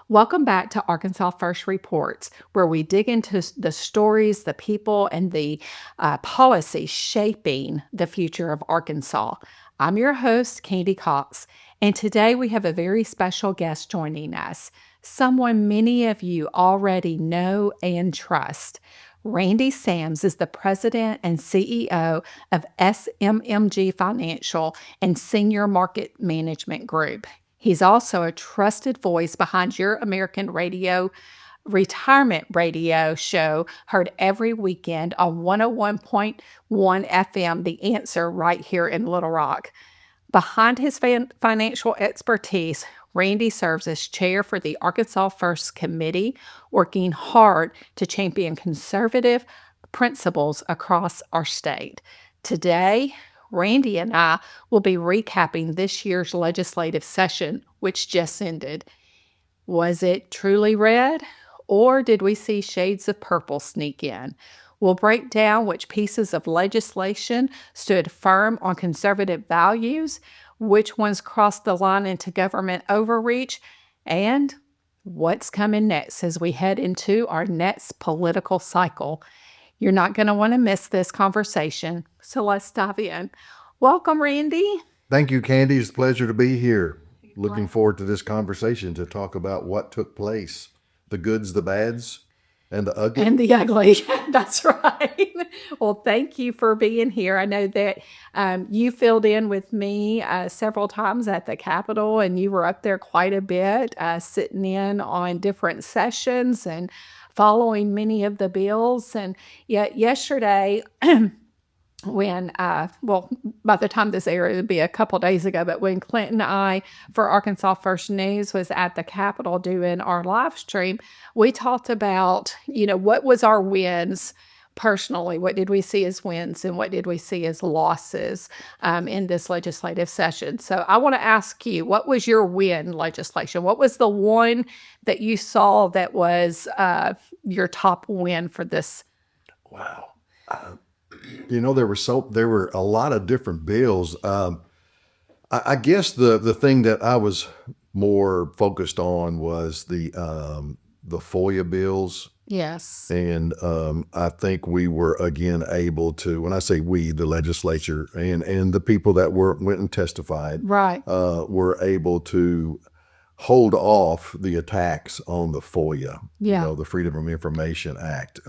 Welcome back to Arkansas First Reports, where we dig into the stories, the people, and the policies shaping the future of Arkansas. I'm your host, Kandi Cox, and today we have a very special guest joining us, someone many of you already know and trust. Randy Sams is the president and CEO of SMMG Financial and Senior Market Management Group. He's also a trusted voice behind your American radio retirement radio show heard every weekend on 101.1 FM, The Answer, right here in Little Rock. Behind his financial expertise, Randy serves as chair for the Arkansas First Committee, working hard to champion conservative principles across our state. Today, Randy and I will be recapping this year's legislative session, which just ended. Was it truly red, or did we see shades of purple sneak in? We'll break down which pieces of legislation stood firm on conservative values, which ones crossed the line into government overreach, and what's coming next as we head into our next political cycle. You're not going to want to miss this conversation, so let's dive in. Welcome, Randy. Thank you, Kandi. It's a pleasure to be here. Looking forward to this conversation to talk about what took place, the goods, the bads, and the ugly. And the ugly. That's right. Well, thank you for being here. I know that you filled in with me several times at the Capitol, and you were up there quite a bit, sitting in on different sessions and following many of the bills. And yet yesterday, when, by the time this aired, it'll be a couple days ago, but when Clinton and I for Arkansas First News was at the Capitol doing our live stream, we talked about, what was our wins personally? What did we see as wins and what did we see as losses in this legislative session? So I want to ask you, what was your win legislation? What was the one that you saw that was your top win for this? Wow. There were a lot of different bills. I guess the thing that I was more focused on was the FOIA bills. Yes. And I think we were again able to, when I say we, the legislature and the people that went and testified, right, were able to hold off the attacks on the FOIA, the Freedom of Information Act.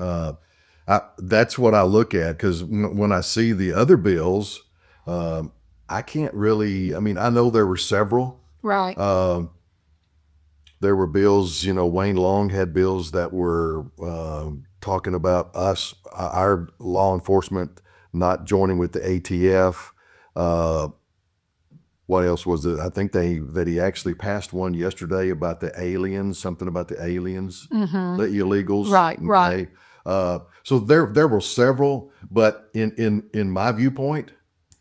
That's what I look at, because when I see the other bills, I can't really, I know there were several. Right. There were bills, Wayne Long had bills that were talking about our law enforcement not joining with the ATF. What else was it? I think that he actually passed one yesterday about the aliens, something about the aliens, the illegals. Right, right. So there were several, but in my viewpoint,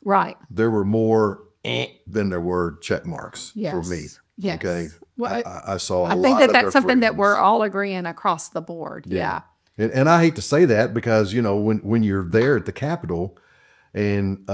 right, there were more than there were check marks for me. Yes. Okay. Well, I saw a lot think of that's something that freedoms. we're all agreeing across the board. Yeah. And I hate to say that because, when you're there at the Capitol and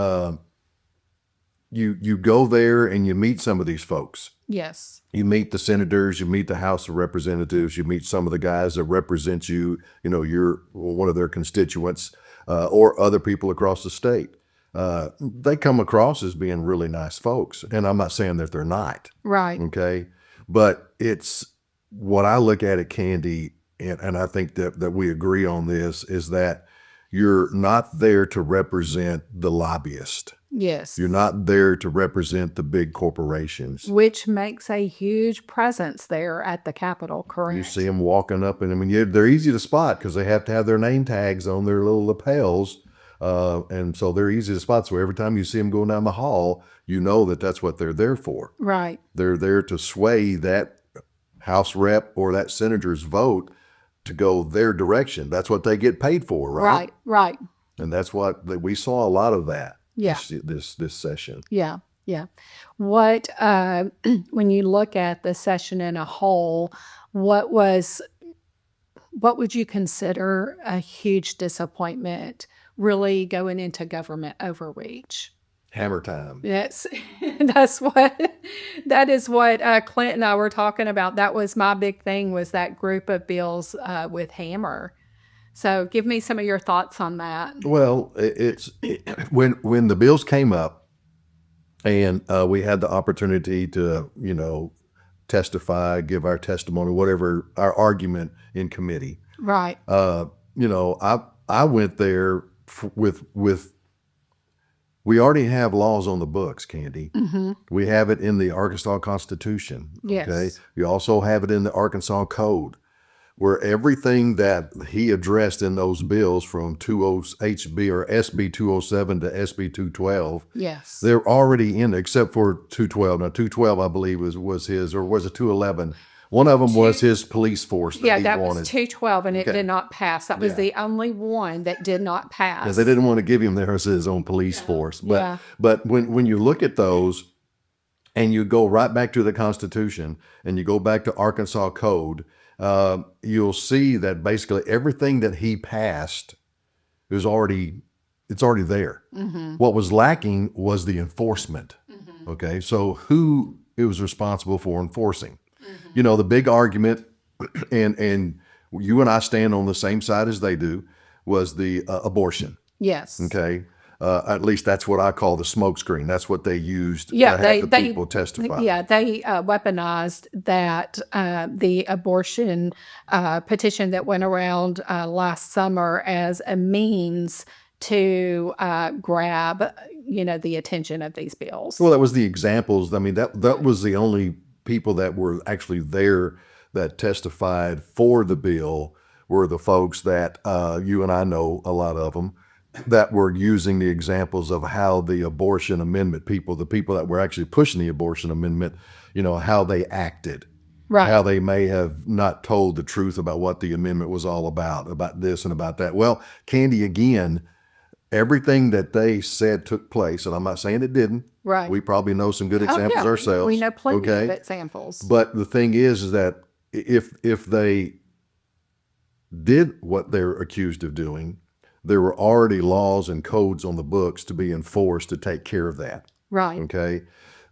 you go there and you meet some of these folks. Yes. You meet the senators, you meet the House of Representatives, you meet some of the guys that represent you, you're one of their constituents, or other people across the state. They come across as being really nice folks. And I'm not saying that they're not. Right. Okay. But it's what I look at Kandi, and I think that we agree on this, is that you're not there to represent the lobbyist. Yes. You're not there to represent the big corporations. Which makes a huge presence there at the Capitol, correct? You see them walking up, and they're easy to spot because they have to have their name tags on their little lapels. And so they're easy to spot. So every time you see them going down the hall, you know that that's what they're there for. Right. They're there to sway that House rep or that senator's vote to go their direction. That's what they get paid for, right? Right, right. And that's what we saw a lot of that. Yeah. This session. Yeah, yeah. What when you look at the session in a whole, what would you consider a huge disappointment really going into government overreach? Hammer time. That's that is what Clint and I were talking about. That was my big thing, was that group of bills with Hammer. So give me some of your thoughts on that. Well, when the bills came up, and we had the opportunity to testify, give our testimony, whatever our argument in committee. Right. I went there with we already have laws on the books, Kandi. Mm-hmm. We have it in the Arkansas Constitution. Yes. Okay. You also have it in the Arkansas Code, where everything that he addressed in those bills from 20HB or SB 207 to SB 212, yes, they're already in, except for 212. Now, 212, I believe, was his, or was it 211? One of them was his police force. That was 212, and it did not pass. That was the only one that did not pass. Yeah, they didn't want to give him his own police force. But when you look at those, and you go right back to the Constitution, and you go back to Arkansas Code, you'll see that basically everything that he passed it's already there. Mm-hmm. What was lacking was the enforcement. Mm-hmm. Okay, so who was responsible for enforcing? Mm-hmm. The big argument, and you and I stand on the same side as they do, was the abortion. Yes. Okay. At least that's what I call the smokescreen. That's what they used to have the people testify. Yeah, they weaponized that the abortion petition that went around last summer as a means to grab, the attention of these bills. Well, that was the examples. I mean, that was the only people that were actually there that testified for the bill were the folks that you and I know, a lot of them, that were using the examples of how the abortion amendment the people that were actually pushing the abortion amendment, how they acted. Right. How they may have not told the truth about what the amendment was all about this and about that. Well, Kandi, again, everything that they said took place, and I'm not saying it didn't. Right. We probably know some good examples ourselves. We know plenty of examples. But the thing is that if they did what they're accused of doing, there were already laws and codes on the books to be enforced to take care of that. Right. Okay.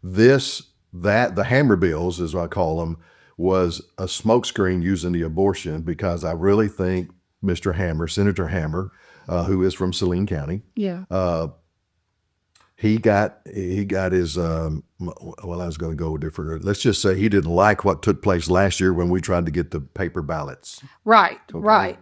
The Hammer bills, as I call them, was a smokescreen using the abortion, because I really think Mr. Hammer, Senator Hammer, who is from Saline County, he got his, well, I was going to go different. Let's just say he didn't like what took place last year when we tried to get the paper ballots. Right, okay. Right.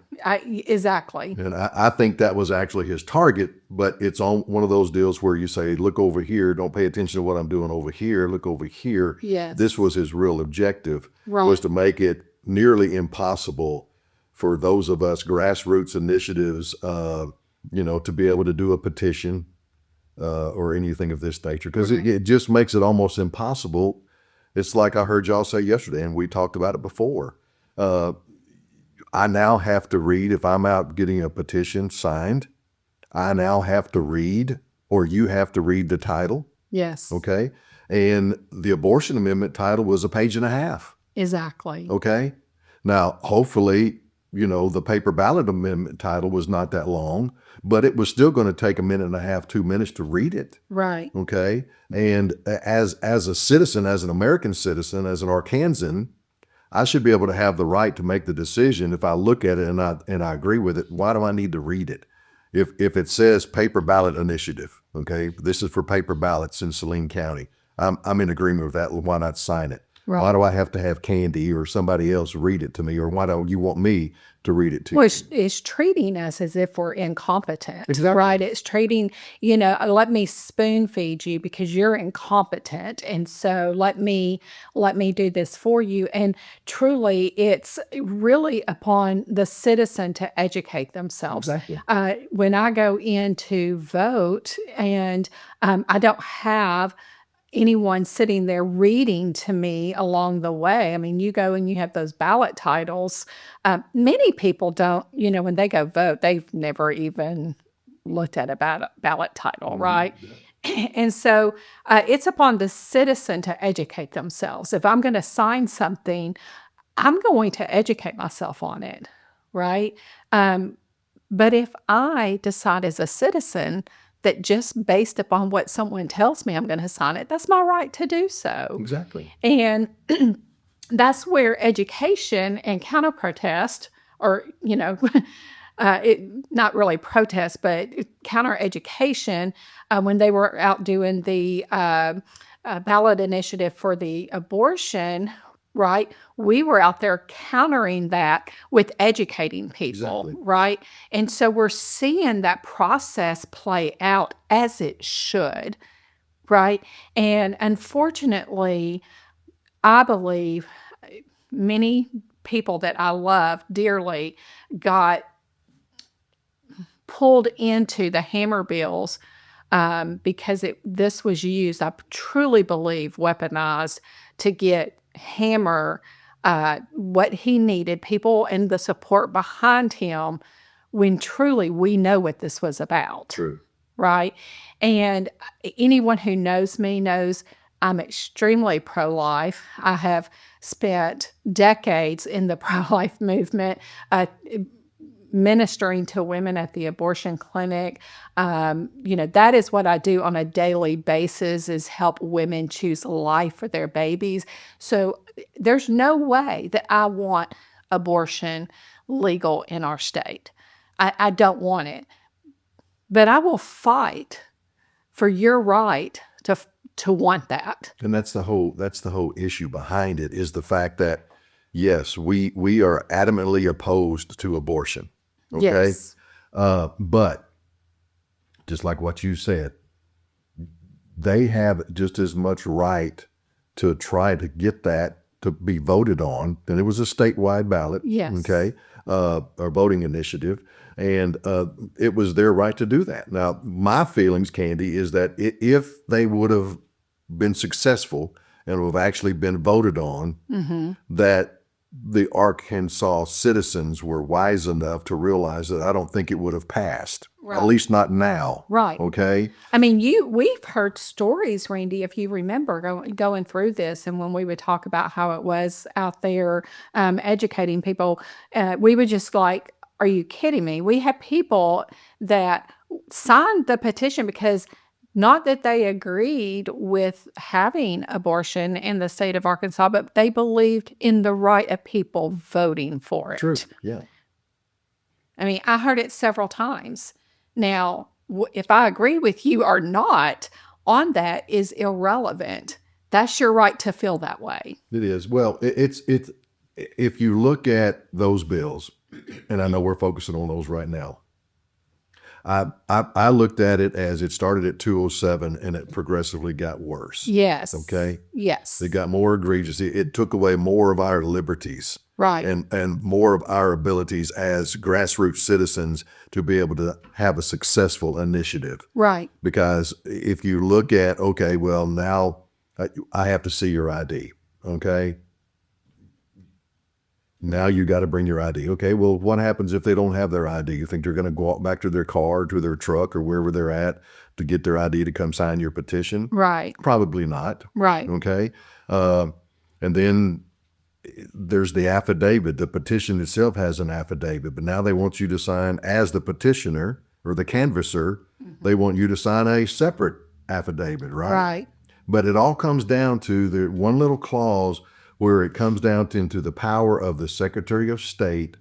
Exactly. And I think that was actually his target, but it's on one of those deals where you say, look over here, don't pay attention to what I'm doing over here, look over here. Yes. This was his real objective, right. was to make it nearly impossible for those of us grassroots initiatives, to be able to do a petition, or anything of this nature, because it just makes it almost impossible. It's like I heard y'all say yesterday, and we talked about it before. I now have to read, if I'm out getting a petition signed, I now have to read, or you have to read the title. Yes. Okay. And the abortion amendment title was a page and a half. Exactly. Okay. Now, hopefully, the paper ballot amendment title was not that long, but it was still going to take a minute and a half, 2 minutes to read it. Right. Okay. And as a citizen, as an American citizen, as an Arkansan, I should be able to have the right to make the decision. If I look at it and I agree with it, why do I need to read it? If it says paper ballot initiative, okay, this is for paper ballots in Saline County, I'm in agreement with that. Why not sign it? Right. Why do I have to have Kandi or somebody else read it to me? Or why don't you want me to read it to you? It's treating us as if we're incompetent. Exactly. Right? It's treating, let me spoon feed you because you're incompetent. And so let me do this for you. And truly, it's really upon the citizen to educate themselves. Exactly. When I go in to vote and I don't have anyone sitting there reading to me along the way. I mean, you go and you have those ballot titles. Many people don't, when they go vote, they've never even looked at a ballot title, right? And so it's upon the citizen to educate themselves. If I'm going to sign something, I'm going to educate myself on it, right? But if I decide as a citizen that just based upon what someone tells me I'm going to sign it. That's my right to do so. Exactly. And that's where education and counter protest, or, not really protest, but counter education, when they were out doing the ballot initiative for the abortion, right? We were out there countering that with educating people, Exactly. right? And so we're seeing that process play out as it should, right? And unfortunately, I believe many people that I love dearly got pulled into the hammer bills because this was used, I truly believe, weaponized to get Hammer what he needed, people and the support behind him, when truly we know what this was about. True. Right? And anyone who knows me knows I'm extremely pro-life. I have spent decades in the pro-life movement, ministering to women at the abortion clinic. That is what I do on a daily basis, is help women choose life for their babies. So there's no way that I want abortion legal in our state. I don't want it. But I will fight for your right to want that. And that's the whole issue behind it, is the fact that, yes, we are adamantly opposed to abortion. Okay. Yes. But just like what you said, they have just as much right to try to get that to be voted on. And it was a statewide ballot. Yes. Okay. Or voting initiative. And it was their right to do that. Now, my feelings, Kandi, is that if they would have been successful and have actually been voted on, that the Arkansas citizens were wise enough to realize that I don't think it would have passed, at least not now. Right. Okay. I mean, we've heard stories, Randy, if you remember going through this, and when we would talk about how it was out there educating people, we would just like, are you kidding me? We had people that signed the petition because not that they agreed with having abortion in the state of Arkansas, but they believed in the right of people voting for it. True. Yeah. I mean, I heard it several times. Now, if I agree with you or not on that is irrelevant. That's your right to feel that way. It is. Well, it's if you look at those bills, and I know we're focusing on those right now, I looked at it as it started at 207 and it progressively got worse. Yes. Okay. Yes. It got more egregious. It took away more of our liberties. Right. And more of our abilities as grassroots citizens to be able to have a successful initiative. Right. Because if you look at, okay, well, now I have to see your ID. Okay. Now you got to bring your ID. Okay, well, what happens if they don't have their ID? You think they're going to go out back to their car, to their truck, or wherever they're at to get their ID to come sign your petition? Right. Probably not. Right. Okay. And then there's the affidavit. The petition itself has an affidavit, but now they want you to sign as the petitioner or the canvasser. They want you to sign a separate affidavit, right? Right. But it all comes down to the one little clause where it comes down into the power of the Secretary of State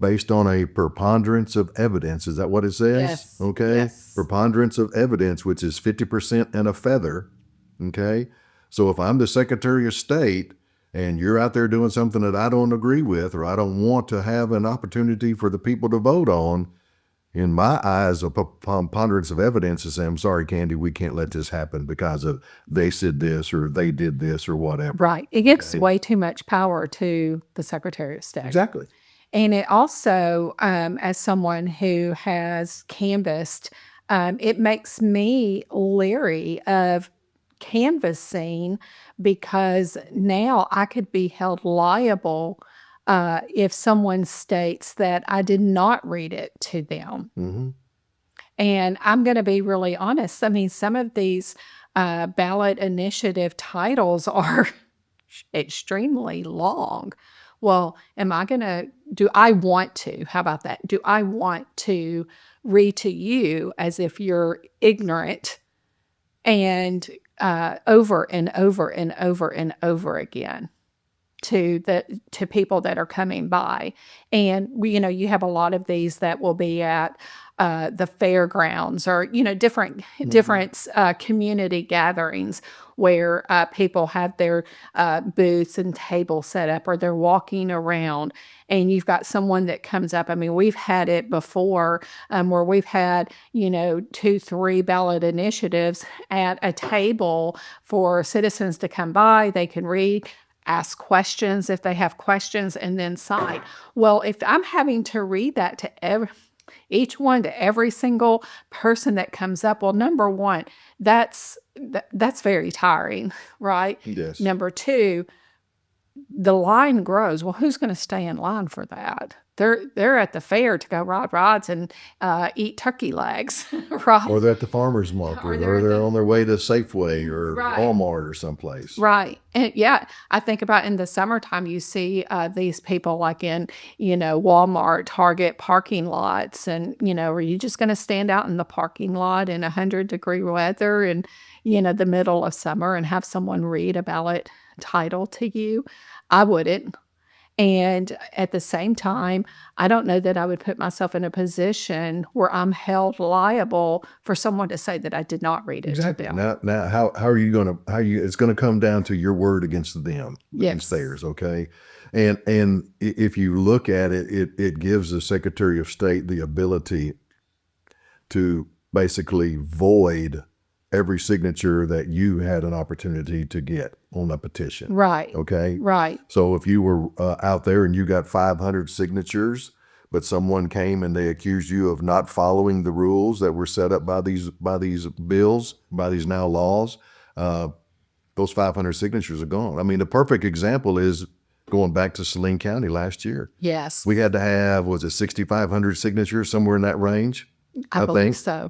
based on a preponderance of evidence. Is that what it says? Yes. Okay. Yes. Preponderance of evidence, which is 50% and a feather. Okay. So if I'm the Secretary of State and you're out there doing something that I don't agree with, or I don't want to have an opportunity for the people to vote on, in my eyes, a preponderance of evidence is saying, I'm sorry, Kandi, we can't let this happen because of they said this or they did this or whatever. Right. It gives way too much power to the Secretary of State. Exactly. And it also, as someone who has canvassed, it makes me leery of canvassing, because now I could be held liable if someone states that I did not read it to them. Mm-hmm. And I'm going to be really honest. I mean, some of these ballot initiative titles are extremely long. Well, do I want to, how about that? Do I want to read to you as if you're ignorant and over and over and over and over again to people that are coming by. And you have a lot of these that will be at the fairgrounds or different community gatherings where people have their booths and tables set up, or they're walking around, and you've got someone that comes up. I mean, we've had it before where we've had 2-3 ballot initiatives at a table for citizens to come by. They can read, ask questions if they have questions, and then cite. Well, if I'm having to read that to each one, to every single person that comes up, well, number one, that's very tiring, right? Yes. Number two, the line grows. Well, who's going to stay in line for that? They're at the fair to go ride rides and eat turkey legs, right? Or they're at the farmer's market, or they're on their way to Safeway or Walmart or someplace. Right. And yeah, I think about in the summertime, you see these people like in, Walmart, Target parking lots. And, are you just going to stand out in the parking lot in 100-degree weather in, the middle of summer and have someone read a ballot title to you? I wouldn't. And at the same time, I don't know that I would put myself in a position where I'm held liable for someone to say that I did not read it to them. Now, how are you going to, it's going to come down to your word against them, against theirs, okay? And if you look at it, it gives the Secretary of State the ability to basically void every signature that you had an opportunity to get on a petition. Right. Okay. Right. So if you were out there and you got 500 signatures, but someone came and they accused you of not following the rules that were set up by these bills, by these now laws, those 500 signatures are gone. I mean, the perfect example is going back to Saline County last year. Yes. We had to have, was it 6,500 signatures, somewhere in that range? I believe so.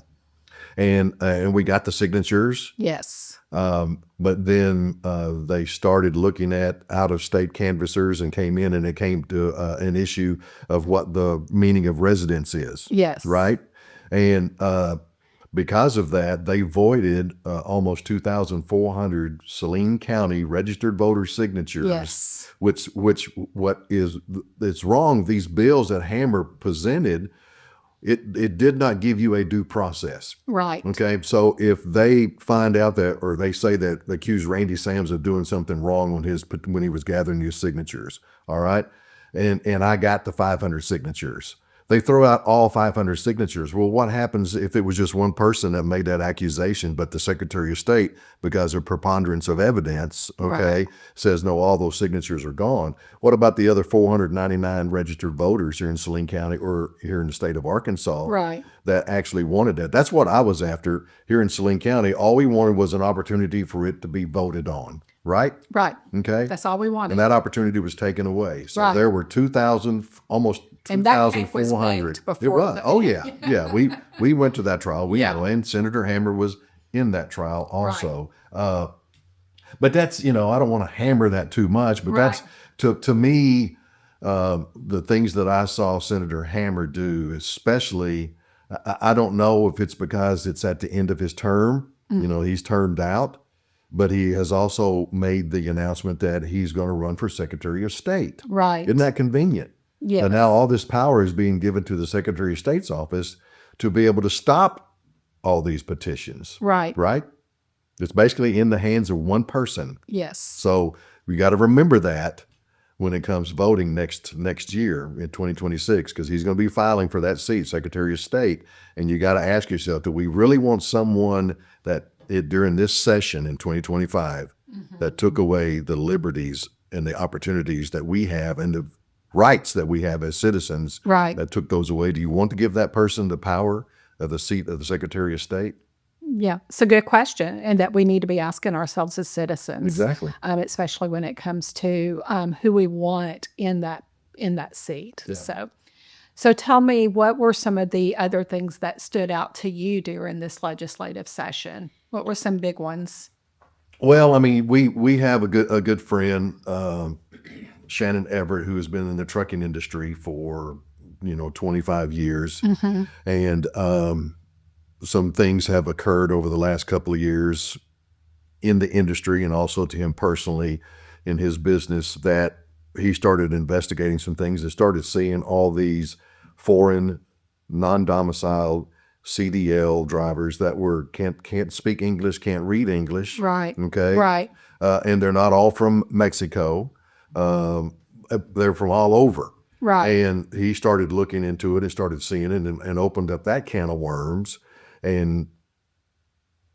And we got the signatures. Yes. But then they started looking at out-of-state canvassers and came in, and it came to an issue of what the meaning of residence is. Yes. Right? And because of that, they voided almost 2,400 Saline County registered voter signatures. Yes. It's wrong. These bills that Hammer presented, it did not give you a due process. Right. Okay. So if they find out that, or they say that they accuse Randy Sams of doing something wrong when he was gathering his signatures, all right, and I got the 500 signatures. They throw out all 500 signatures. Well, what happens if it was just one person that made that accusation, but the Secretary of State, because of preponderance of evidence, says no, all those signatures are gone? What about the other 499 registered voters here in Saline County or here in the state of Arkansas that actually wanted that? That's what I was after here in Saline County. All we wanted was an opportunity for it to be voted on. Right? Right. Okay. That's all we wanted. And that opportunity was taken away. So there were 2,000, almost 2,400. It was. Oh yeah. Yeah. We went to that trial. And Senator Hammer was in that trial also. Right. But that's, I don't want to hammer that too much, but that's to me, the things that I saw Senator Hammer do, especially, I don't know if it's because it's at the end of his term, he's termed out. But he has also made the announcement that he's going to run for Secretary of State. Right. Isn't that convenient? Yeah. And now all this power is being given to the Secretary of State's office to be able to stop all these petitions. Right. Right? It's basically in the hands of one person. Yes. So we got to remember that when it comes voting next year in 2026, because he's going to be filing for that seat, Secretary of State. And you got to ask yourself, do we really want someone that during this session in 2025 that took away the liberties and the opportunities that we have and the rights that we have as citizens, that took those away? Do you want to give that person the power of the seat of the Secretary of State? Yeah, it's a good question, and that we need to be asking ourselves as citizens. Exactly. Especially when it comes to who we want in that seat. Yeah. So tell me, what were some of the other things that stood out to you during this legislative session? What were some big ones? Well, I mean, we have a good friend, Shannon Everett, who has been in the trucking industry for 25 years. And some things have occurred over the last couple of years in the industry and also to him personally in his business that he started investigating some things and started seeing all these foreign, non-domiciled CDL drivers that can't speak English, can't read English. Right. Okay. Right. And they're not all from Mexico. They're from all over. Right. And he started looking into it and started seeing it and opened up that can of worms. And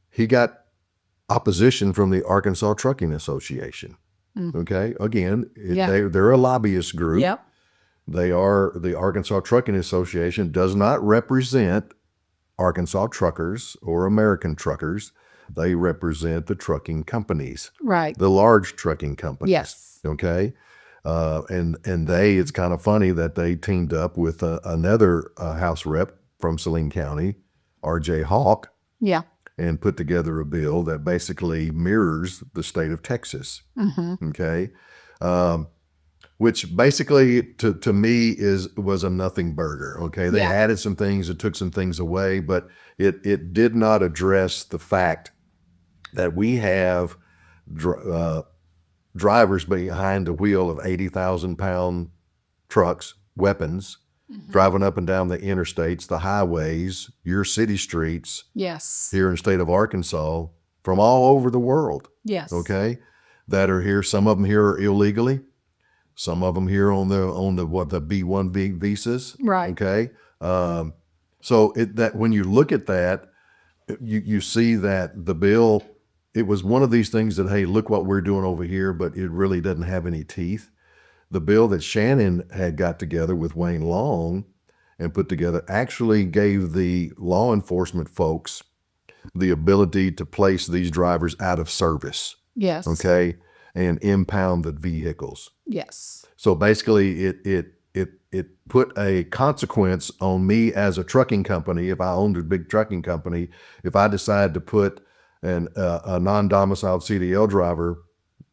he got opposition from the Arkansas Trucking Association. Okay. Again, they're a lobbyist group. Yep. The Arkansas Trucking Association does not represent Arkansas truckers or American truckers. They represent the trucking companies. Right. The large trucking companies. Yes. Okay. And it's kind of funny that they teamed up with another House rep from Saline County, R.J. Hawk. Yeah. And put together a bill that basically mirrors the state of Texas. Okay. Which basically to me was a nothing burger. Okay. They added some things, it took some things away, but it did not address the fact that we have drivers behind the wheel of 80,000-pound trucks, weapons, driving up and down the interstates, the highways, your city streets. Yes. Here in the state of Arkansas, from all over the world. Yes. Okay. That are here. Some of them here are illegally. Some of them here on the B1B visas. Right. Okay. So that when you look at that, you see that the bill, it was one of these things that, hey, look what we're doing over here, but it really doesn't have any teeth. The bill that Shannon had got together with Wayne Long and put together actually gave the law enforcement folks the ability to place these drivers out of service. Yes. Okay. And impound the vehicles. Yes. So basically it put a consequence on me as a trucking company. If I owned a big trucking company, if I decide to put a non-domiciled CDL driver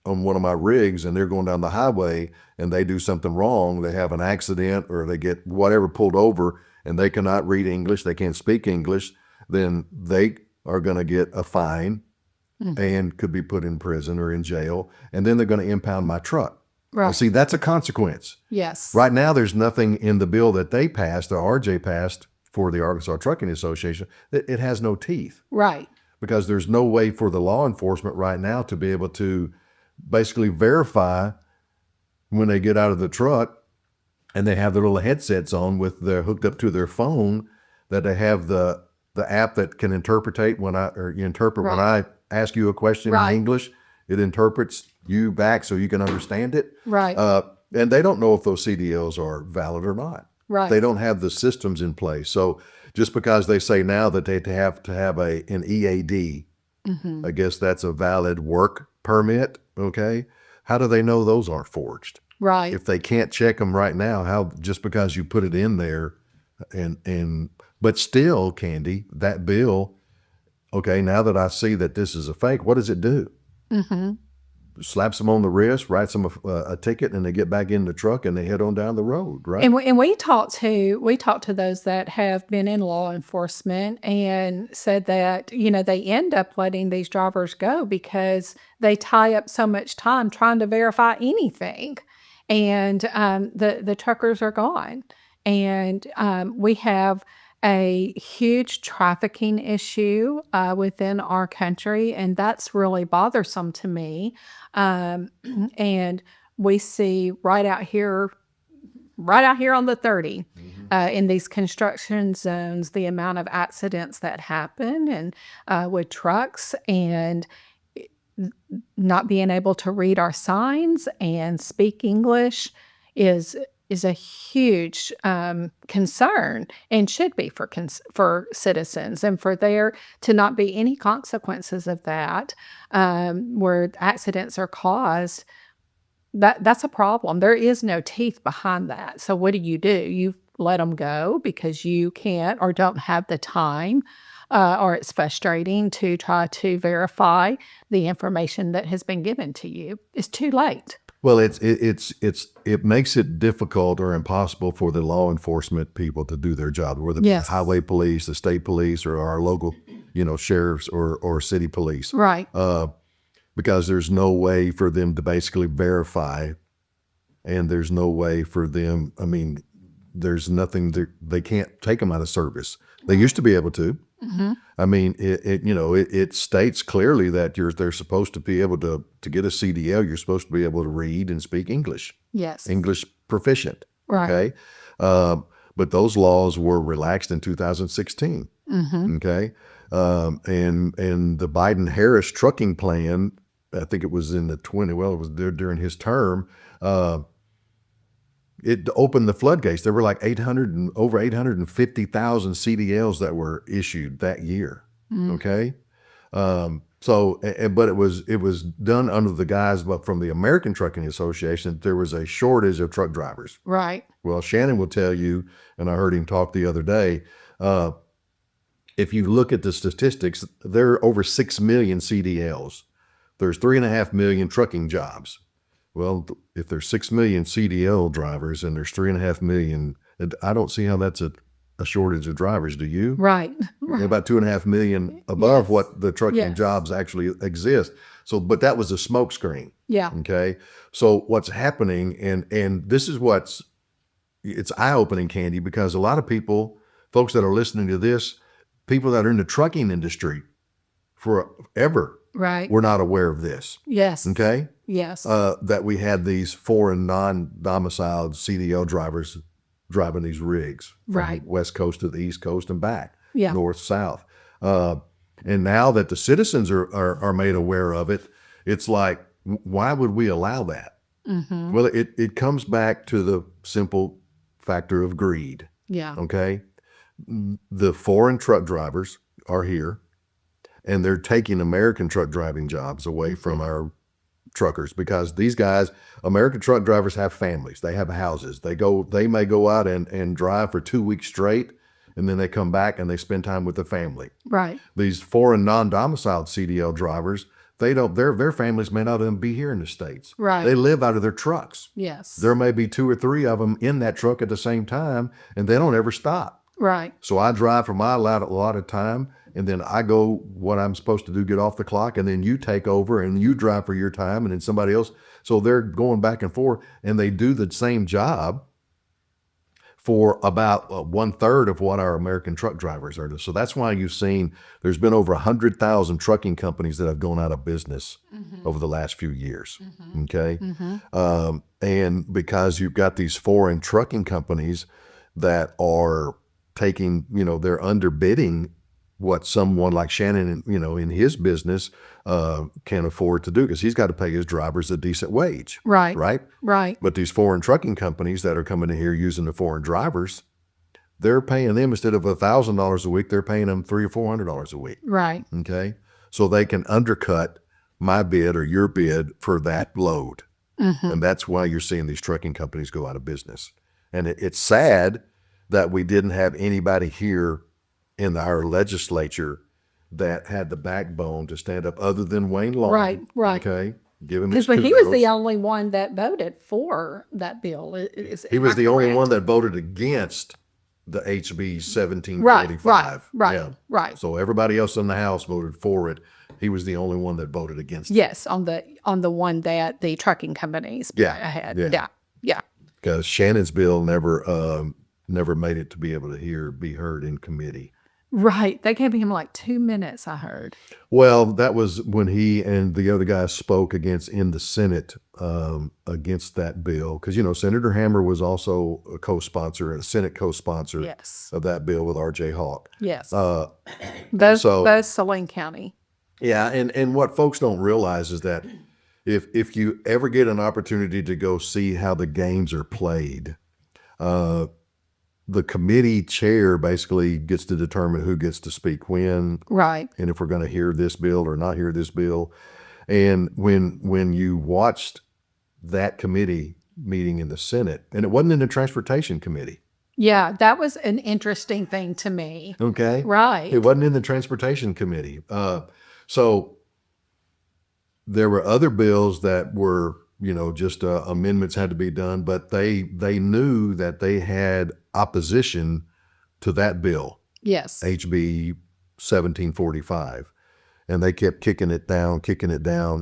on one of my rigs and they're going down the highway and they do something wrong, they have an accident or they get whatever pulled over and they cannot read English, they can't speak English, then they are going to get a fine and could be put in prison or in jail. And then they're going to impound my truck. Right. Now, see, that's a consequence. Yes. Right now, there's nothing in the bill that they passed, or RJ passed for the Arkansas Trucking Association, that it has no teeth. Right. Because there's no way for the law enforcement right now to be able to basically verify when they get out of the truck and they have their little headsets on with their hooked up to their phone, that they have the app that can interpret when I ask you a question in English, it interprets you back so you can understand it. Right. And they don't know if those CDLs are valid or not. Right. They don't have the systems in place. So just because they say now that they have to have an EAD, I guess that's a valid work permit. Okay. How do they know those aren't forged? Right. If they can't check them right now, how, just because you put it in there but still, Kandi, that bill, okay, now that I see that this is a fake, what does it do? Slaps them on the wrist, writes them a ticket, and they get back in the truck and they head on down the road, right? And we talked to those that have been in law enforcement and said that, they end up letting these drivers go because they tie up so much time trying to verify anything. And the truckers are gone. And we have a huge trafficking issue within our country, and that's really bothersome to me. And we see right out here on the 30, in these construction zones, the amount of accidents that happen and with trucks, and not being able to read our signs and speak English is a huge concern, and should be for citizens, and for there to not be any consequences of that, where accidents are caused. That's a problem. There is no teeth behind that. So what do? You let them go because you can't or don't have the time, or it's frustrating to try to verify the information that has been given to you. It's too late. Well, it makes it difficult or impossible for the law enforcement people to do their job, whether the highway police, the state police, or our local, sheriffs or city police. Right. Because there's no way for them to basically verify, and there's no way for them. I mean, there's nothing they can't take them out of service. They used to be able to. Mm-hmm. I mean, it states clearly that they're supposed to be able to get a CDL. You're supposed to be able to read and speak English. Yes. English proficient. Right. Okay. But those laws were relaxed in 2016. Mm-hmm. Okay. And the Biden-Harris trucking plan, I think it was in it was there during his term. It opened the floodgates. There were like over 850,000 CDLs that were issued that year. Okay. But it was done under the guise, but from the American Trucking Association, there was a shortage of truck drivers. Right. Well, Shannon will tell you, and I heard him talk the other day, if you look at the statistics, there are over 6 million CDLs. There's 3.5 million trucking jobs. Well, if there's 6 million CDL drivers and there's 3.5 million, I don't see how that's a shortage of drivers. Do you? Right. About 2.5 million above what the trucking jobs actually exist. So, but that was a smokescreen. Yeah. Okay. So what's happening, and this is it's eye-opening, Kandi, because a lot of folks that are listening to this, people that are in the trucking industry forever, right, were not aware of this. Yes. Okay. Yes. That we had these foreign non-domiciled CDL drivers driving these rigs from right, the West Coast to the East Coast and back, north, south. And now that the citizens are made aware of it, it's like, why would we allow that? Mm-hmm. Well, it comes back to the simple factor of greed. Yeah. Okay. The foreign truck drivers are here, and they're taking American truck driving jobs away from our truckers, because these guys, American truck drivers, have families. They have houses. They may go out and drive for 2 weeks straight, and then they come back and they spend time with the family. Right. These foreign non-domiciled CDL drivers, their families may not even be here in the States. Right. They live out of their trucks. Yes. There may be 2 or 3 of them in that truck at the same time, and they don't ever stop. Right. So I drive for my allotted time, and then I go what I'm supposed to do, get off the clock, and then you take over and you drive for your time, and then somebody else. So they're going back and forth, and they do the same job for about 1/3 of what our American truck drivers are. So that's why you've seen there's been over 100,000 trucking companies that have gone out of business over the last few years. Okay. And because you've got these foreign trucking companies that are taking, they're underbidding what someone like Shannon, in his business can afford to do, because he's got to pay his drivers a decent wage. Right. Right. Right. But these foreign trucking companies that are coming in here using the foreign drivers, they're paying them, instead of $1,000 a week, they're paying them $300 or $400 a week. Right. Okay. So they can undercut my bid or your bid for that load. Mm-hmm. And that's why you're seeing these trucking companies go out of business. And it's sad that we didn't have anybody here in our legislature that had the backbone to stand up, other than Wayne Long. Right, right. Okay, give him because he was the only one that voted for that bill. He was the only one that voted against the HB 1745. Right. So everybody else in the House voted for it. He was the only one that voted against it. Yes, on the one that the trucking companies had. Yeah. Because Shannon's bill never made it to be able to be heard in committee. Right. They gave him like 2 minutes, I heard. Well, that was when he and the other guys spoke in the Senate against that bill. Because, Senator Hammer was also a co-sponsor, and a Senate co-sponsor of that bill with R.J. Hawk. Yes. Both Saline County. Yeah. And what folks don't realize is that if you ever get an opportunity to go see how the games are played, the committee chair basically gets to determine who gets to speak when, right, and if we're going to hear this bill or not hear this bill. And when you watched that committee meeting in the Senate, and it wasn't in the Transportation Committee. Yeah, that was an interesting thing to me. Okay. Right. It wasn't in the Transportation Committee. So there were other bills that were just amendments had to be done, but they knew that they had opposition to that bill. Yes. HB 1745. And they kept kicking it down,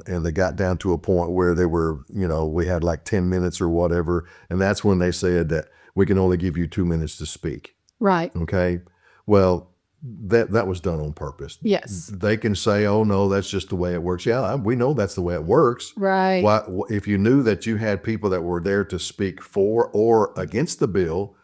and they got down to a point where they were, we had like 10 minutes or whatever, and that's when they said that we can only give you 2 minutes to speak. Right. Okay. Well, that was done on purpose. Yes. They can say, "Oh no, that's just the way it works." Yeah, we know that's the way it works. Right. Why, if you knew that you had people that were there to speak for or against the bill,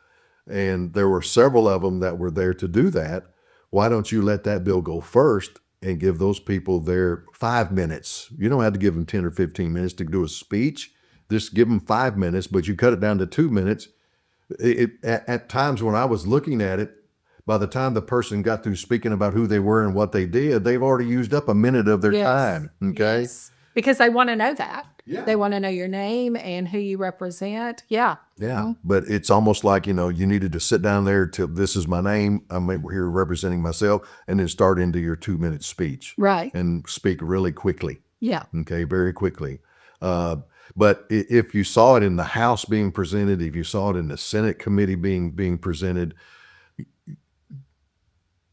and there were several of them that were there to do that, why don't you let that bill go first and give those people their 5 minutes? You don't have to give them 10 or 15 minutes to do a speech. Just give them 5 minutes, but you cut it down to 2 minutes. At times when I was looking at it, by the time the person got through speaking about who they were and what they did, they've already used up a minute of their time. Okay. Yes. Because they want to know that. Yeah. They want to know your name and who you represent. Yeah. Yeah. But it's almost like, you needed to sit down there till this is my name. I'm here representing myself, and then start into your 2-minute speech. Right. And speak really quickly. Yeah. Okay. Very quickly. But if you saw it in the House being presented, if you saw it in the Senate committee being presented,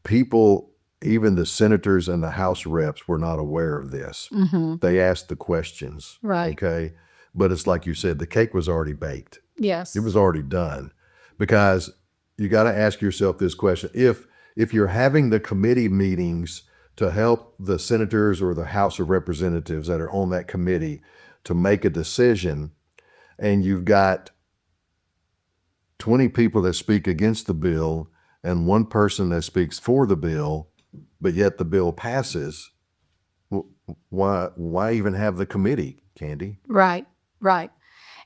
people, even the senators and the House reps, were not aware of this. Mm-hmm. They asked the questions. Right. Okay. But it's like you said, the cake was already baked. Yes. It was already done. Because you got to ask yourself this question. If you're having the committee meetings to help the senators or the House of Representatives that are on that committee to make a decision, and you've got 20 people that speak against the bill and one person that speaks for the bill, but yet the bill passes, why even have the committee, Kandi? Right, right.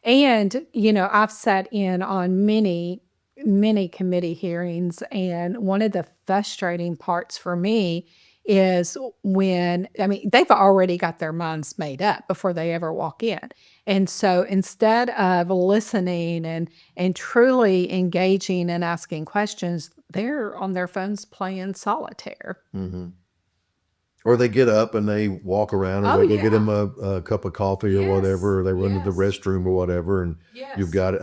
And, I've sat in on many committee hearings, and one of the frustrating parts for me is when, they've already got their minds made up before they ever walk in. And so instead of listening and truly engaging and asking questions, they're on their phones playing solitaire. Mm-hmm. Or they get up and they walk around, or they go get them a cup of coffee or whatever, or they run to the restroom or whatever, and you've got it.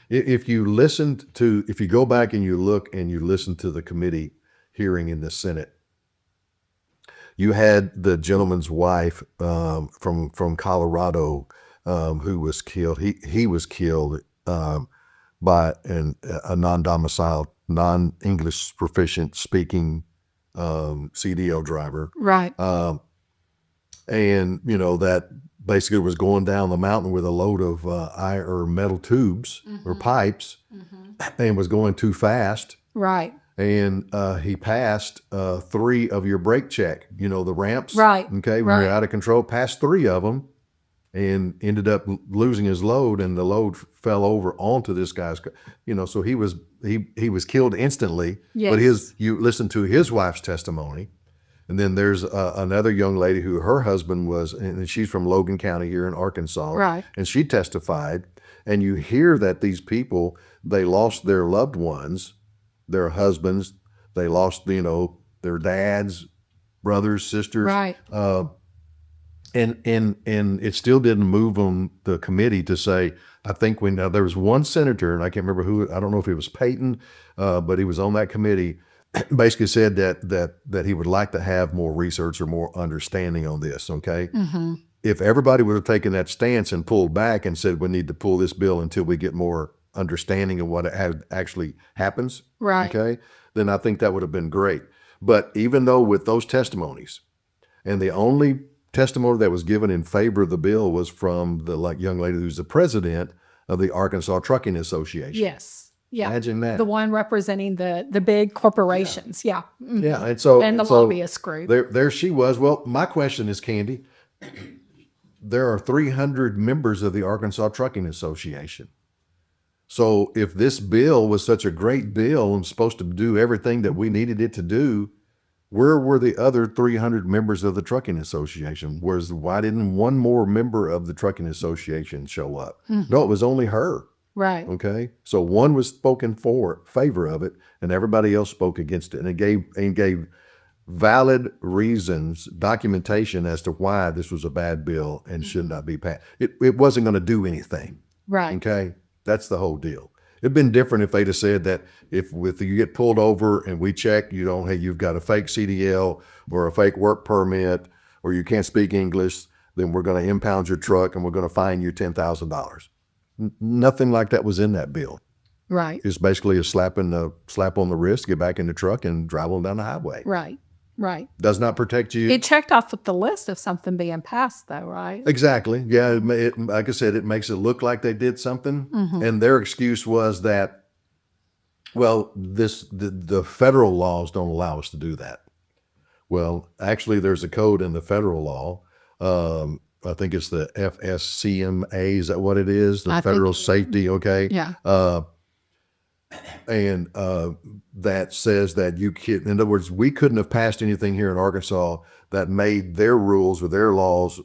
If you go back and you look and you listen to the committee hearing in the Senate, you had the gentleman's wife from Colorado who was killed. He was killed by a non-domiciled, non-English proficient speaking CDL driver. Right. And that basically was going down the mountain with a load of metal tubes or pipes, and was going too fast. Right. And he passed 3 of your brake check, the ramps. Right. Okay. When you're out of control, passed 3 of them, and ended up losing his load, and the load fell over onto this guy's, so he was killed instantly. Yes. But you listen to his wife's testimony. And then there's another young lady who her husband was, and she's from Logan County here in Arkansas. Right. And she testified, and you hear that these people, they lost their loved ones, their husbands, they lost, their dads, brothers, sisters. Right. And it still didn't move on the committee to say, I think there was one senator, and I can't remember who, I don't know if it was Peyton, but he was on that committee, basically said that he would like to have more research or more understanding on this. Okay. Mm-hmm. If everybody would have taken that stance and pulled back and said, we need to pull this bill until we get more understanding of what actually happens. Right. Okay. Then I think that would have been great. But even though with those testimonies, and the only testimony that was given in favor of the bill was from the young lady who's the president of the Arkansas Trucking Association. Yes. Yeah. Imagine that. The one representing the big corporations. Yeah. Mm-hmm. Yeah. And the lobbyist group. There she was. Well, my question is, Kandi, there are 300 members of the Arkansas Trucking Association. So if this bill was such a great bill and supposed to do everything that we needed it to do, where were the other 300 members of the Trucking Association? Why didn't one more member of the Trucking Association show up? Mm-hmm. No, it was only her. Right. Okay. So one was spoken favor of it, and everybody else spoke against it. And it gave valid reasons, documentation as to why this was a bad bill and should not be passed. It wasn't going to do anything. Right. Okay, that's the whole deal. It'd been different if they'd have said that if you get pulled over and we check, hey, you've got a fake CDL or a fake work permit or you can't speak English, then we're going to impound your truck and we're going to fine you $10,000. Nothing like that was in that bill. Right. It's basically a slap on the wrist, get back in the truck and drive on down the highway. Right. Right. Does not protect you. It checked off the list of something being passed, though, right? Exactly. Yeah. Like I said, it makes it look like they did something. Mm-hmm. And their excuse was that, well, the federal laws don't allow us to do that. Well, actually, there's a code in the federal law. I think it's the FSCMA. Is that what it is? The Federal Safety. Okay. Yeah. And that says that you can't, in other words, we couldn't have passed anything here in Arkansas that made their rules or their laws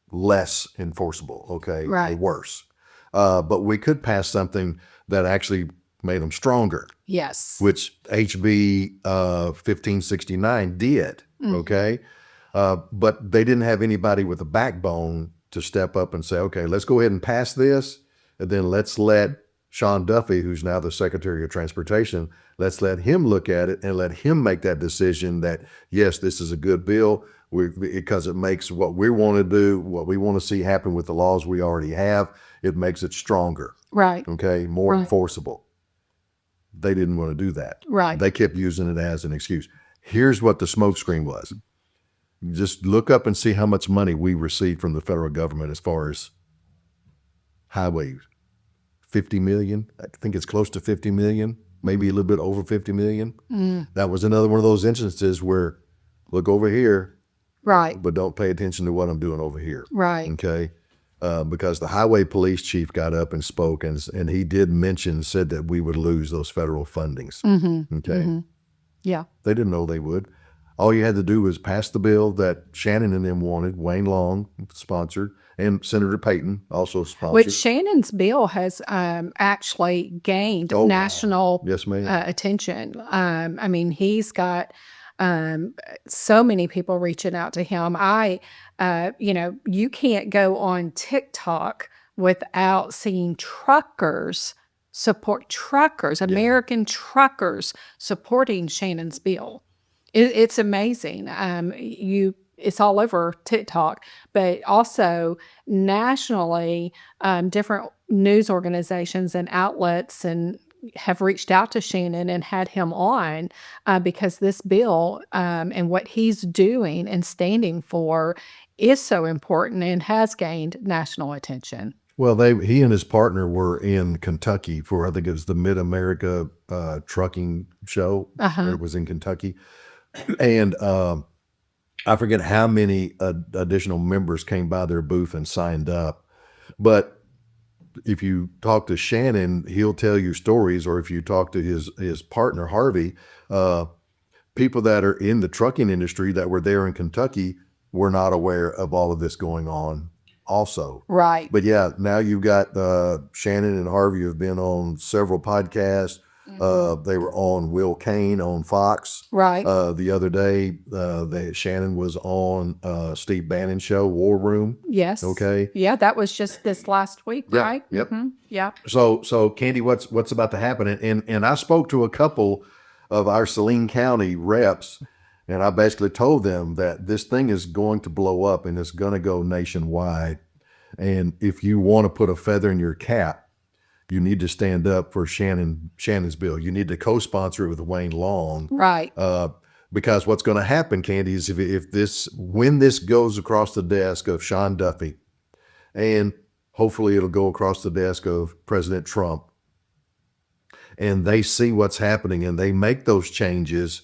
less enforceable, okay, right, or worse. But we could pass something that actually made them stronger. Yes. Which HB 1569 did, okay? But they didn't have anybody with a backbone to step up and say, okay, let's go ahead and pass this, and then let's let Sean Duffy, who's now the Secretary of Transportation, let's let him look at it and let him make that decision that, yes, this is a good bill because it makes what we want to do, what we want to see happen with the laws we already have, it makes it stronger. Right. Okay, more enforceable. They didn't want to do that. Right. They kept using it as an excuse. Here's what the smokescreen was. Just look up and see how much money we received from the federal government as far as highways. 50 million. I think it's close to 50 million, maybe a little bit over 50 million. That was another one of those instances where look over here, right, but don't pay attention to what I'm doing over here. Right. Okay. Because the highway police chief got up and spoke and he did said that we would lose those federal fundings. Mm-hmm. Okay. Mm-hmm. Yeah. They didn't know they would. All you had to do was pass the bill that Shannon and them wanted, Wayne Long sponsored, and Senator Payton also sponsored. Which Shannon's bill has actually gained national yes, ma'am. Attention. I mean, he's got so many people reaching out to him. You can't go on TikTok without seeing truckers support truckers, American truckers supporting Shannon's bill. It's amazing. It's all over TikTok, but also nationally, different news organizations and outlets and have reached out to Shannon and had him on because this bill and what he's doing and standing for is so important and has gained national attention. Well, he and his partner were in Kentucky for, I think it was the Mid-America trucking show. It was in Kentucky. And I forget how many additional members came by their booth and signed up. But if you talk to Shannon, he'll tell you stories, or if you talk to his partner, Harvey, people that are in the trucking industry that were there in Kentucky were not aware of all of this going on also. Right. But yeah, now you've got Shannon and Harvey have been on several podcasts. They were on Will Kane on Fox. Right. The other day, Shannon was on Steve Bannon's show, War Room. Yes. Okay. Yeah, that was just this last week, right? Yep. Mm-hmm. Yeah. So Kandi, what's about to happen? And I spoke to a couple of our Saline County reps, and I basically told them that this thing is going to blow up and it's going to go nationwide. And if you want to put a feather in your cap, you need to stand up for Shannon's bill. You need to co-sponsor it with Wayne Long. Right. Because what's going to happen, Kandi, is when this goes across the desk of Sean Duffy, and hopefully it'll go across the desk of President Trump, and they see what's happening and they make those changes,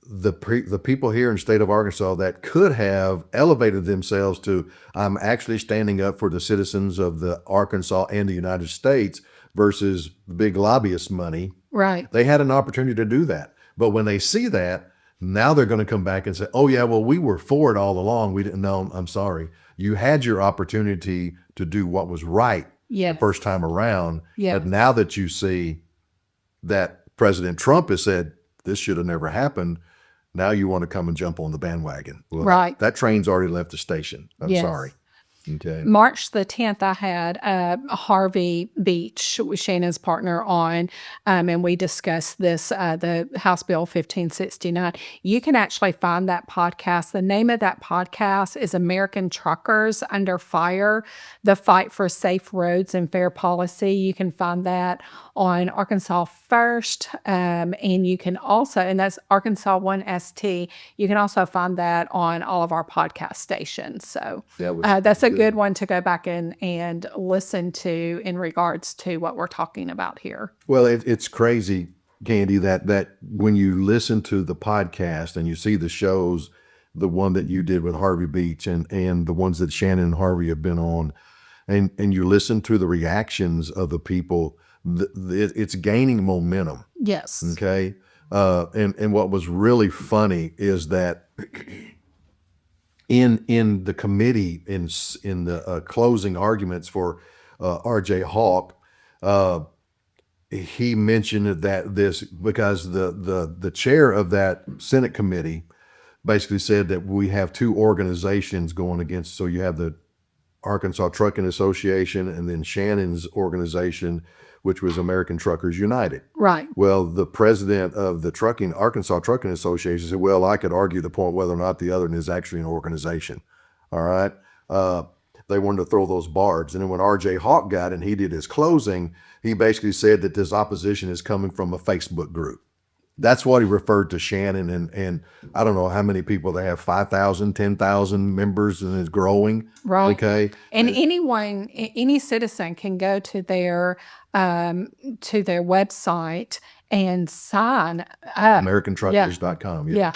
the people here in the state of Arkansas that could have elevated themselves to, I'm actually standing up for the citizens of the Arkansas and the United States versus the big lobbyist money. Right. They had an opportunity to do that. But when they see that, now they're going to come back and say, oh yeah, well, we were for it all along. We didn't know. I'm sorry. You had your opportunity to do what was right the first time around. Yes. But now that you see that President Trump has said, this should have never happened, Now you want to come and jump on the bandwagon. Well, Right. that train's already left the station. I'm Yes. sorry. Okay. March the 10th, I had Harvey Beach, Shannon's partner, on, and we discussed this, the House Bill 1569. You can actually find that podcast. The name of that podcast is American Truckers Under Fire, The Fight for Safe Roads and Fair Policy. You can find that on Arkansas First, and you can also, and that's Arkansas One ST. You can also find that on all of our podcast stations. So that's a good one to go back and listen to in regards to what we're talking about here. Well, it's crazy, Kandi, that when you listen to the podcast and you see the shows, the one that you did with Harvey Beach and the ones that Shannon and Harvey have been on, and you listen to the reactions of the people, it's gaining momentum. Yes. Okay. And what was really funny is that in the committee, in the closing arguments for R.J. Hawk, he mentioned that this, because the chair of that Senate committee basically said that we have two organizations going against. So you have the Arkansas Trucking Association and then Shannon's organization, which was American Truckers United. Right. Well, the president of the Arkansas Trucking Association said, well, I could argue the point whether or not the other one is actually an organization. All right. They wanted to throw those barbs. And then when R.J. Hawk got and he did his closing, he basically said that this opposition is coming from a Facebook group. That's what he referred to Shannon, and I don't know how many people they have, 5,000, 10,000 members, and it's growing. Right. Okay. And anyone, any citizen can go to their website and sign up. AmericanTruckers.com. Yeah.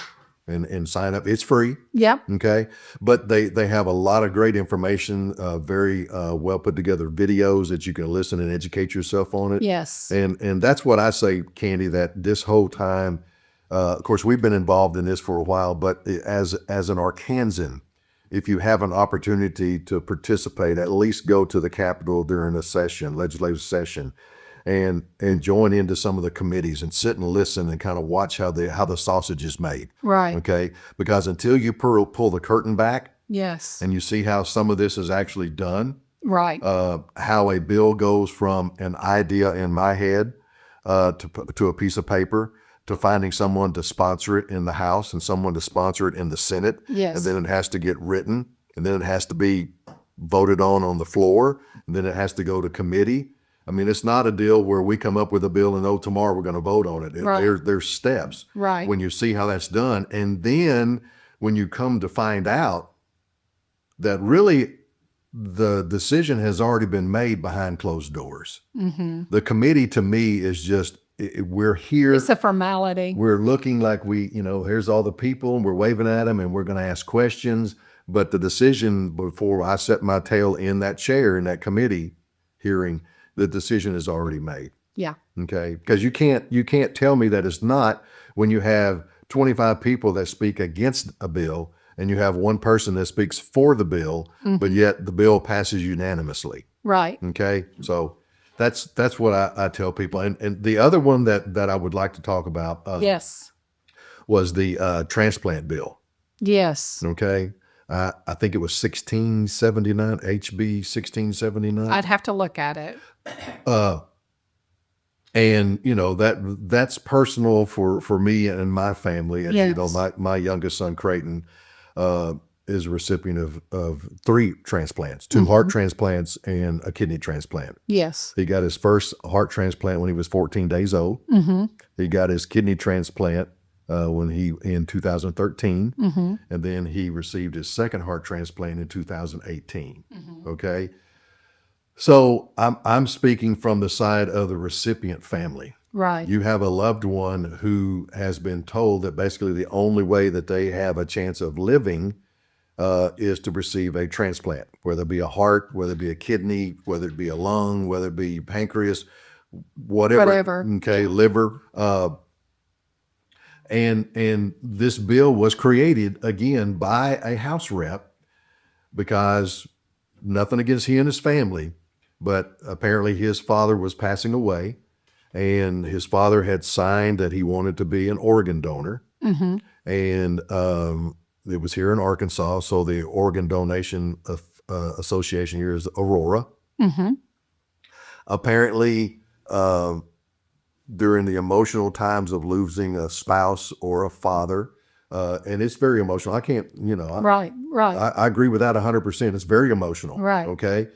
And sign up. It's free. Yep. Okay. But they have a lot of great information, very well put together videos that you can listen and educate yourself on it. Yes. And that's what I say, Kandi, that this whole time, of course, we've been involved in this for a while, but as an Arkansan, if you have an opportunity to participate, at least go to the Capitol during a session, legislative session, and join into some of the committees and sit and listen and kind of watch how the sausage is made. Right. Okay. Because until you pull the curtain back, yes, and you see how some of this is actually done, right, how a bill goes from an idea in my head to a piece of paper, to finding someone to sponsor it in the House and someone to sponsor it in the Senate. Yes. And then it has to get written, and then it has to be voted on the floor, and then it has to go to committee. I mean, it's not a deal where we come up with a bill and tomorrow we're going to vote on it. Right. There's steps. Right. When you see how that's done, and then when you come to find out that really the decision has already been made behind closed doors. Mm-hmm. The committee, to me, is just, we're here. It's a formality. We're looking like here's all the people and we're waving at them and we're going to ask questions. But the decision, before I set my tail in that chair in that committee hearing, the decision is already made. Yeah. Okay. Because you can't tell me that it's not, when you have 25 people that speak against a bill and you have one person that speaks for the bill, mm-hmm. but yet the bill passes unanimously. Right. Okay. So that's what I tell people. And the other one that I would like to talk about yes, was the transplant bill. Yes. Okay. I think it was 1679, HB 1679. I'd have to look at it. And that's personal for me and my family. And yes. My youngest son Creighton is a recipient of 3 transplants, 2 mm-hmm. heart transplants and a kidney transplant. Yes. He got his first heart transplant when he was 14 days old. Mm-hmm. He got his kidney transplant in 2013, mm-hmm. and then he received his second heart transplant in 2018. Mm-hmm. Okay. So I'm speaking from the side of the recipient family. Right. You have a loved one who has been told that basically the only way that they have a chance of living is to receive a transplant, whether it be a heart, whether it be a kidney, whether it be a lung, whether it be pancreas, whatever. Okay, liver. And this bill was created again by a House rep, because nothing against he and his family, but apparently his father was passing away, and his father had signed that he wanted to be an organ donor. And it was here in Arkansas. So the Organ Donation Association here is Aurora. Apparently, during the emotional times of losing a spouse or a father, and it's very emotional. I can't, Right. I agree with that 100%. It's very emotional. Right. Okay.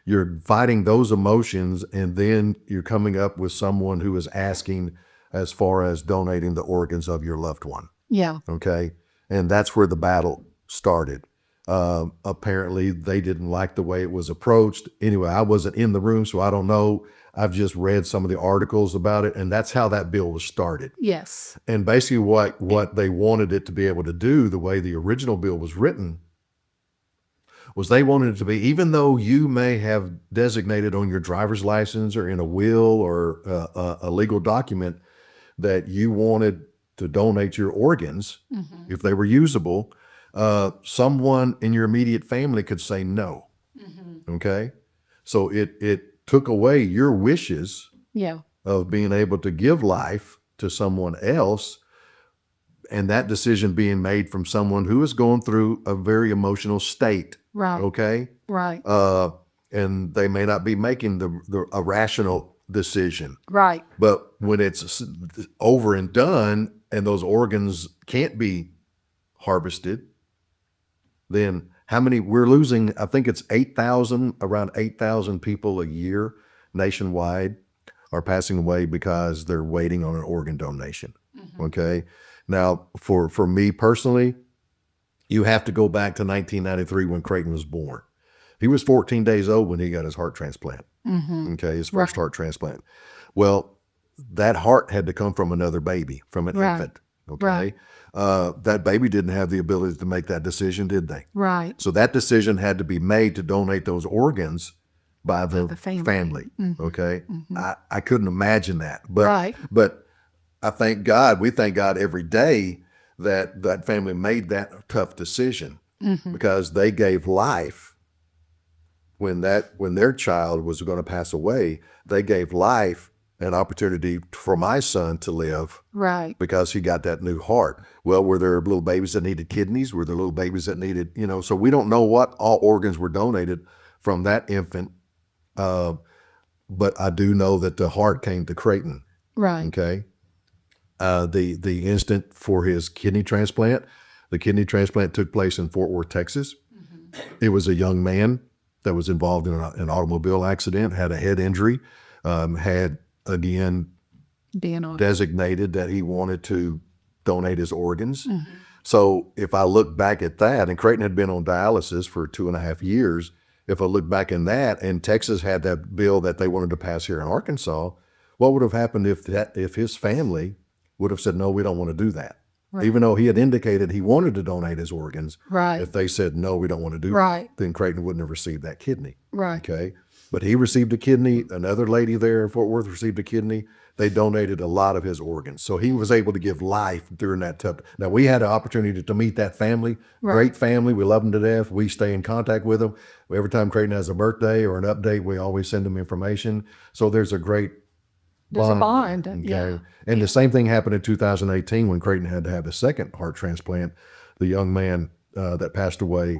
You're fighting those emotions, and then you're coming up with someone who is asking as far as donating the organs of your loved one. Yeah. Okay. And that's where the battle started. Apparently, they didn't like the way it was approached. Anyway, I wasn't in the room, so I don't know. I've just read some of the articles about it, and that's how that bill was started. Yes. And basically what they wanted it to be able to do, the way the original bill was written, was they wanted it to be, even though you may have designated on your driver's license or in a will or a legal document that you wanted to donate your organs, if they were usable, someone in your immediate family could say no. Okay? So it took away your wishes Yeah. of being able to give life to someone else, and that decision being made from someone who is going through a very emotional state. Right. Okay. Right. And they may not be making a rational decision. Right. But when it's over and done and those organs can't be harvested, then how many we're losing? I think it's around 8,000 people a year nationwide are passing away because they're waiting on an organ donation. Okay. Now, for me personally, you have to go back to 1993 when Creighton was born. He was 14 days old when he got his heart transplant. Okay, his first heart transplant. Well, that heart had to come from another baby, from an infant. Okay. That baby didn't have the ability to make that decision, did they? Right. So that decision had to be made to donate those organs by the family. Okay. I couldn't imagine that. But I thank God, we thank God every day that that family made that tough decision because they gave life when their child was going to pass away. They gave life, an opportunity for my son to live, right, because he got that new heart. Well, were there little babies that needed kidneys? Were there little babies that needed, so we don't know what all organs were donated from that infant. But I do know that the heart came to Creighton. right, Okay. The instant for his kidney transplant, the kidney transplant took place in Fort Worth, Texas. It was a young man that was involved in an automobile accident, had a head injury, had again designated that he wanted to donate his organs. So if I look back at that, and Creighton had been on dialysis for 2.5 years, if I look back in that, and Texas had that bill that they wanted to pass here in Arkansas, what would have happened if his family would have said, no, we don't want to do that? Right. Even though he had indicated he wanted to donate his organs, right, if they said, no, we don't want to do right, that, then Creighton wouldn't have received that kidney. Right. Okay. But he received a kidney. Another lady there in Fort Worth received a kidney. They donated a lot of his organs. So he was able to give life during that tough. Now, we had an opportunity to meet that family. Right. Great family. We love them to death. We stay in contact with them. Every time Creighton has a birthday or an update, we always send them information. So there's a great There's a bond. Okay. Yeah. And the same thing happened in 2018 when Creighton had to have his second heart transplant. The young man that passed away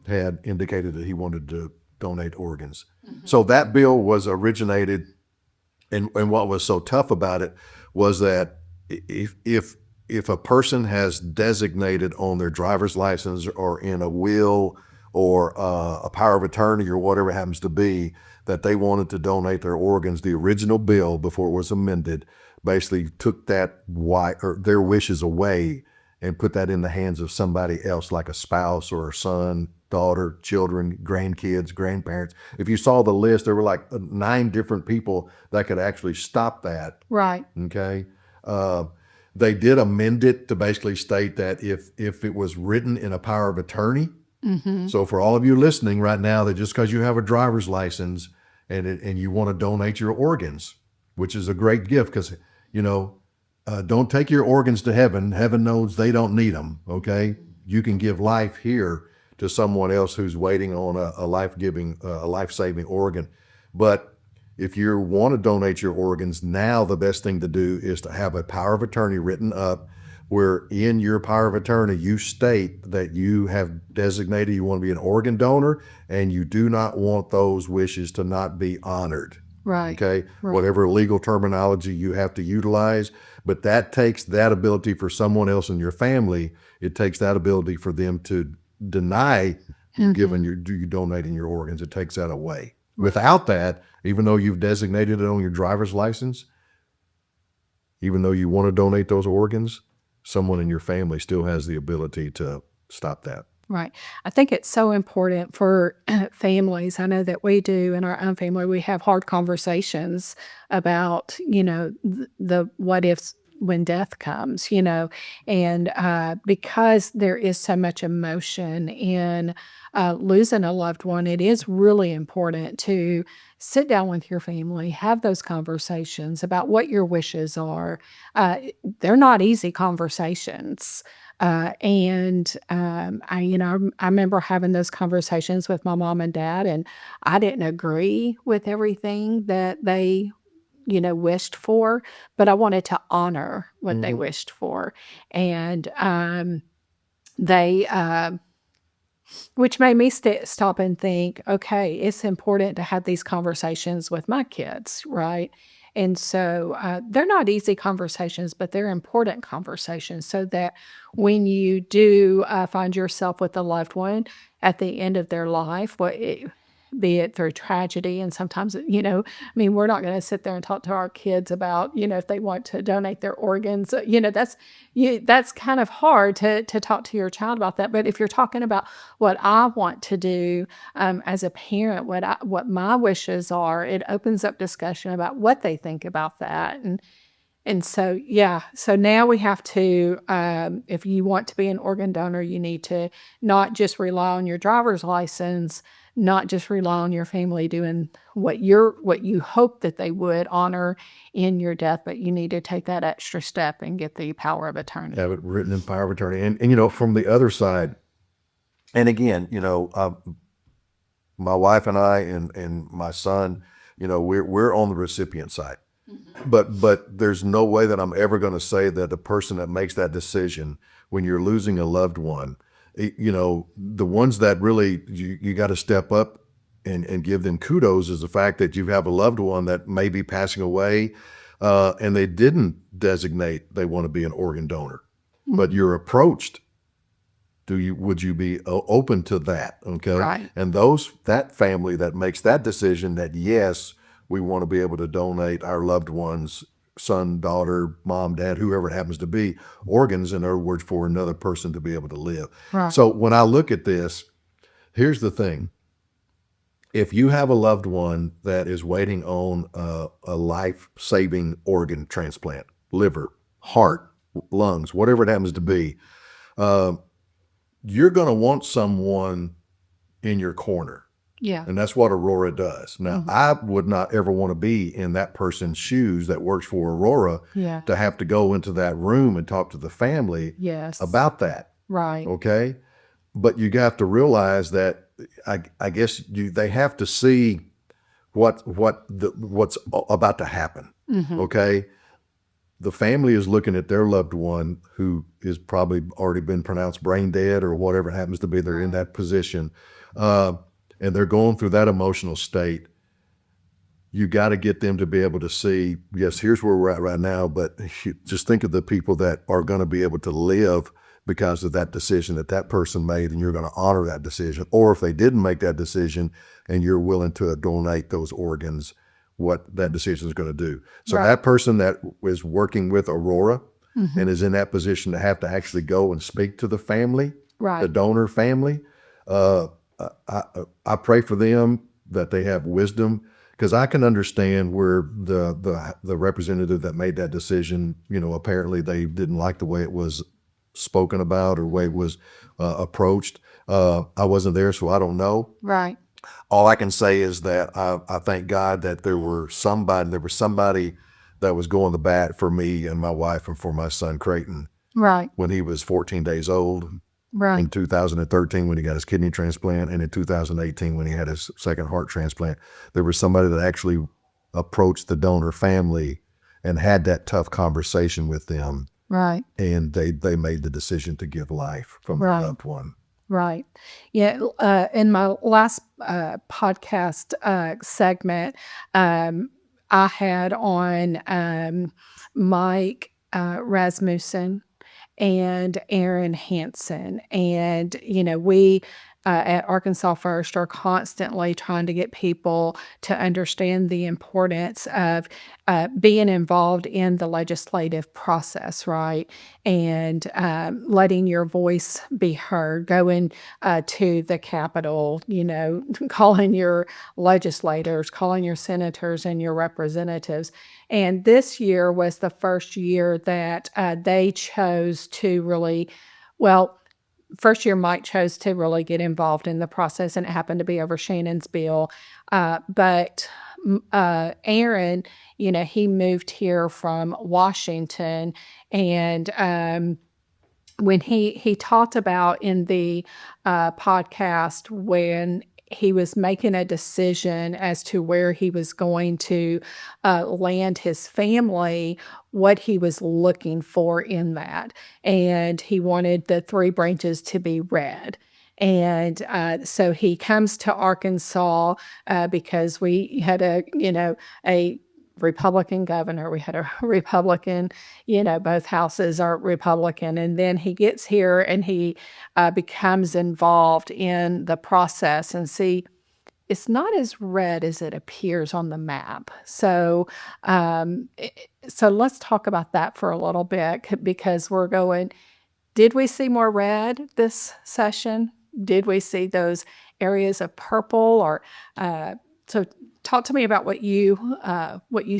had indicated that he wanted to donate organs. So that bill was originated, and what was so tough about it was that if a person has designated on their driver's license or in a will or a power of attorney or whatever it happens to be, that they wanted to donate their organs, the original bill before it was amended basically took that their wishes away and put that in the hands of somebody else, like a spouse or a son, daughter, children, grandkids, grandparents. If you saw the list, there were like 9 different people that could actually stop that. Right. Okay. They did amend it to basically state that if it was written in a power of attorney. So for all of you listening right now, that just because you have a driver's license and you want to donate your organs, which is a great gift, because don't take your organs to heaven. Heaven knows they don't need them. Okay, you can give life here to someone else who's waiting on a life-giving, a life-saving organ. But if you want to donate your organs now, the best thing to do is to have a power of attorney written up where in your power of attorney, you state that you have designated you want to be an organ donor and you do not want those wishes to not be honored. Right. Okay. Right. Whatever legal terminology you have to utilize, but that takes that ability for someone else in your family. It takes that ability for them to deny giving you donating your organs. It takes that away. Without that, even though you've designated it on your driver's license, even though you want to donate those organs, someone in your family still has the ability to stop that. Right. I think it's so important for families. I know that we do in our own family, we have hard conversations about, the what ifs when death comes, and because there is so much emotion in losing a loved one, it is really important to sit down with your family, have those conversations about what your wishes are. They're not easy conversations. I remember having those conversations with my mom and dad, and I didn't agree with everything that they, wished for, but I wanted to honor what they wished for. And they, which made me stop and think, okay, it's important to have these conversations with my kids, right? And so they're not easy conversations, but they're important conversations so that when you do find yourself with a loved one at the end of their life, be it through tragedy, and sometimes, we're not going to sit there and talk to our kids about, if they want to donate their organs, that's kind of hard to talk to your child about that. But if you're talking about what I want to do as a parent, what my wishes are, it opens up discussion about what they think about that. And so, so now we have to, if you want to be an organ donor, you need to not just rely on your driver's license, not just rely on your family doing what you hope that they would honor in your death, but you need to take that extra step and get the power of attorney. Have it written in power of attorney. And from the other side, and again, my wife and I and my son, we're on the recipient side. But there's no way that I'm ever going to say that the person that makes that decision when you're losing a loved one, the ones that really you got to step up and give them kudos is the fact that you have a loved one that may be passing away and they didn't designate they want to be an organ donor, but you're approached. Would you be open to that? Okay. Right. And that family that makes that decision that yes, we want to be able to donate our loved ones, son, daughter, mom, dad, whoever it happens to be, organs, in other words, for another person to be able to live. Right. So when I look at this, here's the thing. If you have a loved one that is waiting on a life-saving organ transplant, liver, heart, lungs, whatever it happens to be, you're going to want someone in your corner. Yeah. And that's what Aurora does. Now, I would not ever want to be in that person's shoes that works for Aurora to have to go into that room and talk to the family about that. Right. Okay. But you have to realize that I guess they have to see what's about to happen. Okay. The family is looking at their loved one who is probably already been pronounced brain dead or whatever it happens to be. They're in that position. And they're going through that emotional state. You got to get them to be able to see, yes, here's where we're at right now, but just think of the people that are going to be able to live because of that decision that person made, and you're going to honor that decision. Or if they didn't make that decision and you're willing to donate those organs, what that decision is going to do. So that person that is working with Aurora and is in that position to have to actually go and speak to the family, the donor family, I pray for them that they have wisdom, because I can understand where the representative that made that decision, apparently they didn't like the way it was spoken about or the way it was approached. I wasn't there, so I don't know. Right. All I can say is that I thank God that there was somebody that was going to bat for me and my wife and for my son Creighton. Right. When he was 14 days old. Right. In 2013 when he got his kidney transplant, and in 2018 when he had his second heart transplant. There was somebody that actually approached the donor family and had that tough conversation with them Right. And they made the decision to give life from a loved one. Right. Yeah. In my last podcast segment, I had on Mike Rasmussen and Aaron Hansen. And, we at Arkansas First are constantly trying to get people to understand the importance of being involved in the legislative process, right? And letting your voice be heard, going to the Capitol, calling your legislators, calling your senators and your representatives. And this year was the first year that they chose to really, well, first year Mike chose to really get involved in the process, and it happened to be over Shannon's bill. But Aaron, he moved here from Washington, and when he talked about in the podcast when he was making a decision as to where he was going to land his family, what he was looking for in that. And he wanted the three branches to be red. And so he comes to Arkansas because we had a Republican governor. We had a Republican, both houses are Republican. And then he gets here and he becomes involved in the process. And see, it's not as red as it appears on the map. So, so let's talk about that for a little bit because we're going, did we see more red this session? Did we see those areas of purple or so talk to me about what you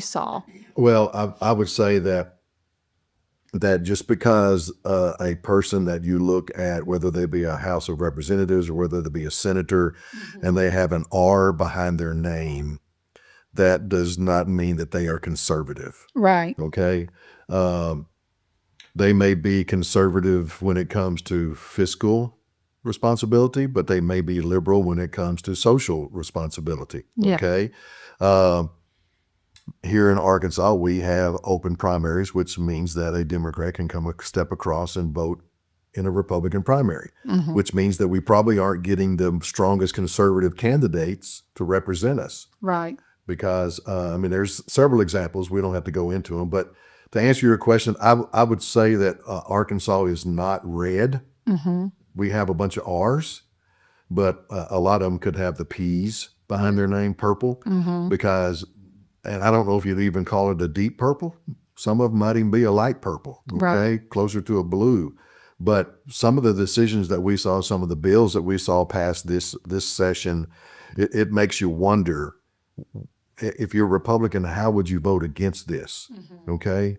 saw. Well, I would say that just because a person that you look at, whether they be a House of Representatives or whether they be a senator, and they have an R behind their name, that does not mean that they are conservative. Right. Okay. They may be conservative when it comes to fiscal responsibility, but they may be liberal when it comes to social responsibility. Yeah. Okay. Here in Arkansas, we have open primaries, which means that a Democrat can come a step across and vote in a Republican primary, which means that we probably aren't getting the strongest conservative candidates to represent us. Right. Because, there's several examples. We don't have to go into them. But to answer your question, I would say that Arkansas is not red. We have a bunch of R's, but a lot of them could have the P's behind their name, purple, because, and I don't know if you'd even call it a deep purple. Some of them might even be a light purple, okay, right, closer to a blue. But some of the decisions that we saw, some of the bills that we saw pass this session, it makes you wonder, if you're a Republican, how would you vote against this? Okay.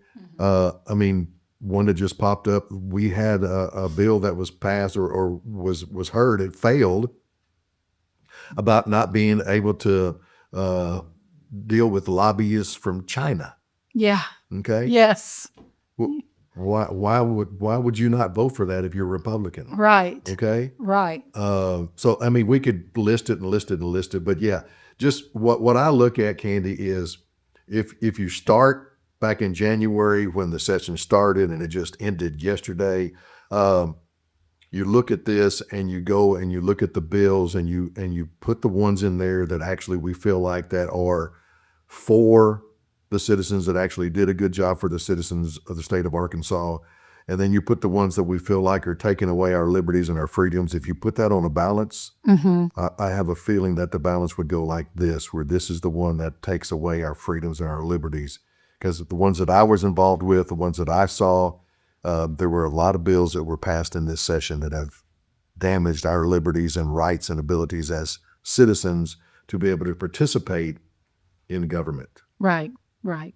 One that just popped up, we had a bill that was passed or was heard, it failed, about not being able to deal with lobbyists from China. Yeah. Okay. Yes. Well, why would you not vote for that if you're Republican? Right. Okay. Right. So we could list it and list it and list it, but yeah, just what I look at, Kandi, is if you start back in January when the session started and it just ended yesterday, you look at this and you go and you look at the bills and you put the ones in there that actually we feel like that are for the citizens, that actually did a good job for the citizens of the state of Arkansas. And then you put the ones that we feel like are taking away our liberties and our freedoms. If you put that on a balance, I have a feeling that the balance would go like this, where this is the one that takes away our freedoms and our liberties. Because the ones that I was involved with, the ones that I saw, there were a lot of bills that were passed in this session that have damaged our liberties and rights and abilities as citizens to be able to participate in government. Right, right.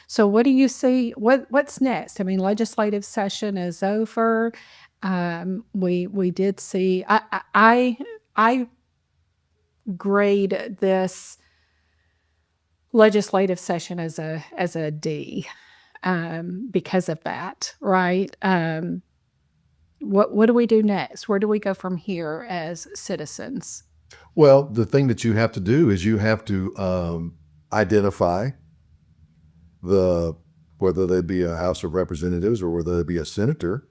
So what do you see? What's next? Legislative session is over. We did see. I grade this legislative session as a D because of that. Right. What do we do next? Where do we go from here as citizens? Well, the thing that you have to do is you have to identify the whether they be a House of Representatives or whether they be a senator.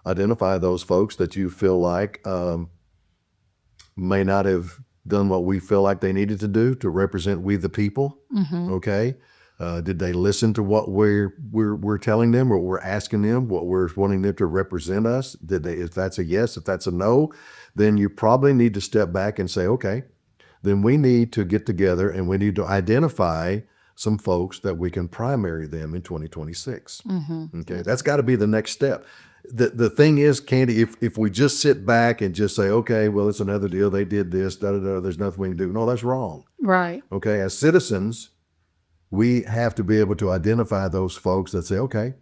Identify those folks that you feel like may not have done what we feel like they needed to do to represent we the people. Okay. Did they listen to what we're telling them, what we're asking them, what we're wanting them to represent us? Did they? If that's a yes, if that's a no, then you probably need to step back and say, okay, then we need to get together and we need to identify some folks that we can primary them in 2026. Okay, that's got to be the next step. The thing is, Kandi, if we just sit back and just say, okay, well, it's another deal, they did this, there's nothing we can do. No, that's wrong. Right. Okay, as citizens, we have to be able to identify those folks that say, okay,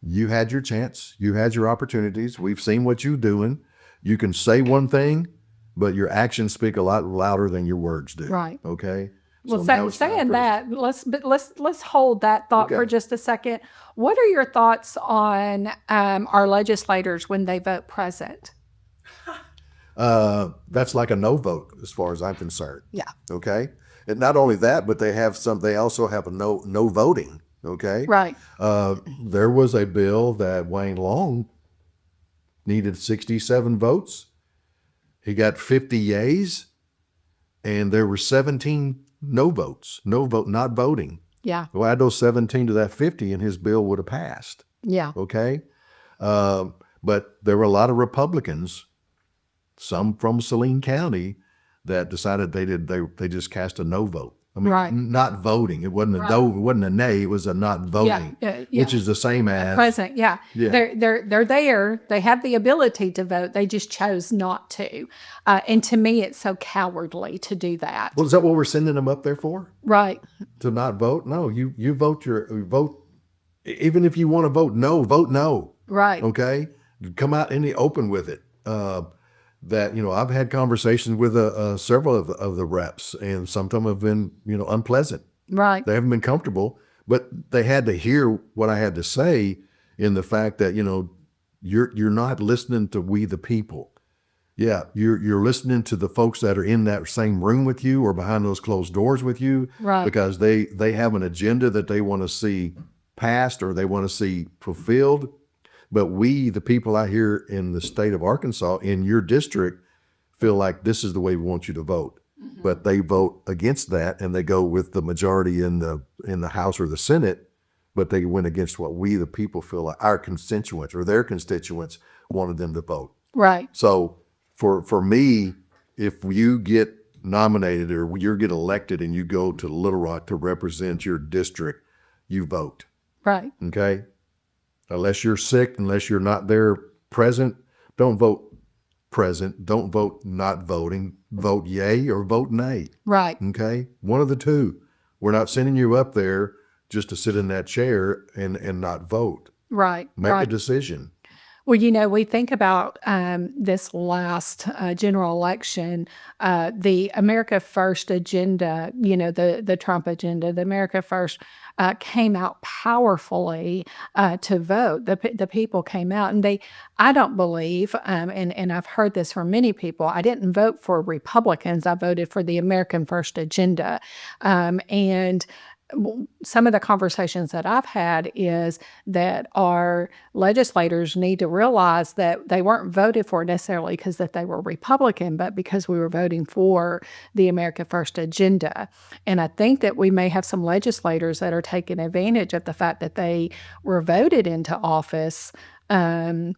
you had your chance, you had your opportunities, we've seen what you're doing. You can say one thing, but your actions speak a lot louder than your words do. Right. Okay. Well, saying that, let's hold that thought for just a second. What are your thoughts on our legislators when they vote present? That's like a no vote as far as I'm concerned. Yeah. Okay. And not only that, but they also have a no voting. Okay. Right. There was a bill that Wayne Long needed 67 votes. He got 50 yeas, and there were 17 no votes, not voting. Yeah. Well, add those 17 to that 50, and his bill would have passed. Yeah. Okay. But there were a lot of Republicans, some from Saline County, that decided they just cast a no vote. I mean, right. Not voting. It wasn't a no. It wasn't a nay. It was a not voting, which is the same as present. Yeah. They're there. They have the ability to vote. They just chose not to. And to me, it's so cowardly to do that. Well, is that what we're sending them up there for? Right. To not vote? No. You vote vote. Even if you want to vote no, vote no. Right. Okay. Come out in the open with it. That, I've had conversations with several of the reps, and some of them have been, unpleasant. Right. They haven't been comfortable, but they had to hear what I had to say in the fact that, you're not listening to we the people. Yeah, you're listening to the folks that are in that same room with you or behind those closed doors with you, right? Because they have an agenda that they want to see passed or they want to see fulfilled. But we, the people out here in the state of Arkansas, in your district, feel like this is the way we want you to vote. But they vote against that, and they go with the majority in the House or the Senate. But they went against what we, the people, feel like our constituents or their constituents wanted them to vote. Right. So for me, if you get nominated or you get elected and you go to Little Rock to represent your district, you vote. Right. Okay. Unless you're sick, unless you're not there present, don't vote present. Don't vote not voting. Vote yay or vote nay. Right. Okay? One of the two. We're not sending you up there just to sit in that chair and not vote. Right. Make a decision. Well, we think about this last general election, the America First agenda, the Trump agenda, the America First came out powerfully to vote. The people came out, and I don't believe, and I've heard this from many people, I didn't vote for Republicans. I voted for the American First agenda. And some of the conversations that I've had is that our legislators need to realize that they weren't voted for necessarily because that they were Republican, but because we were voting for the America First agenda. And I think that we may have some legislators that are taking advantage of the fact that they were voted into office. They're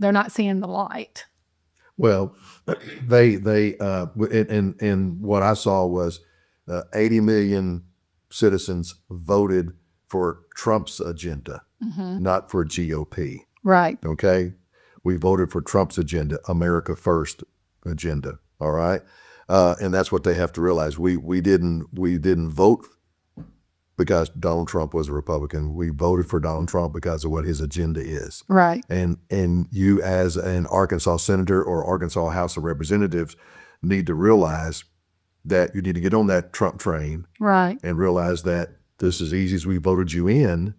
not seeing the light. Well, they and what I saw was 80 million citizens voted for Trump's agenda, not for GOP. Right. Okay. We voted for Trump's agenda, America First agenda. All right. And that's what they have to realize. We didn't vote because Donald Trump was a Republican. We voted for Donald Trump because of what his agenda is. Right. And you as an Arkansas senator or Arkansas House of Representatives need to realize that you need to get on that Trump train, right, and realize that this as easy as we voted you in,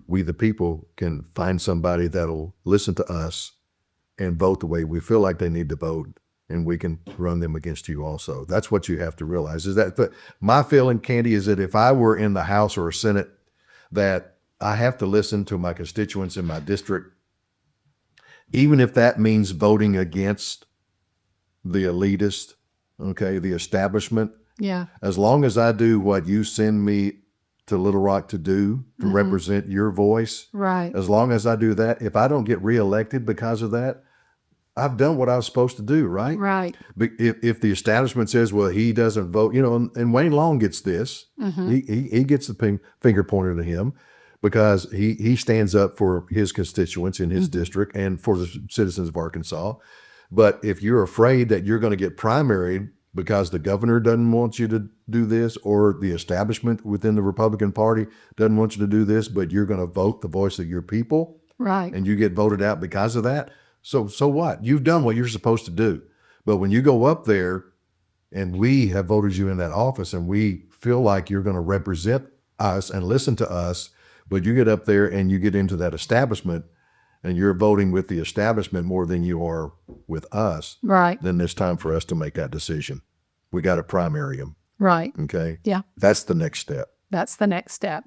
we the people can find somebody that'll listen to us and vote the way we feel like they need to vote, and we can run them against you also. That's what you have to realize. Is that my feeling, Kandi, is that if I were in the House or Senate, that I have to listen to my constituents in my district, even if that means voting against the elitist, okay, the establishment. Yeah. As long as I do what you send me to Little Rock to do, to represent your voice, Right. as long as I do that, if I don't get reelected because of that, I've done what I was supposed to do, right? Right. But if the establishment says, well, he doesn't vote, and Wayne Long gets this, he gets the finger pointed at him because he stands up for his constituents in his district and for the citizens of Arkansas. But if you're afraid that you're going to get primaried because the governor doesn't want you to do this, or the establishment within the Republican Party doesn't want you to do this, but you're going to vote the voice of your people, Right. and you get voted out because of that, so what? You've done what you're supposed to do. But when you go up there and we have voted you in that office and we feel like you're going to represent us and listen to us, but you get up there and you get into that establishment and you're voting with the establishment more than you are with us, Right. then it's time for us to make that decision. We got to primary them. Right. Okay. Yeah. That's the next step. That's the next step.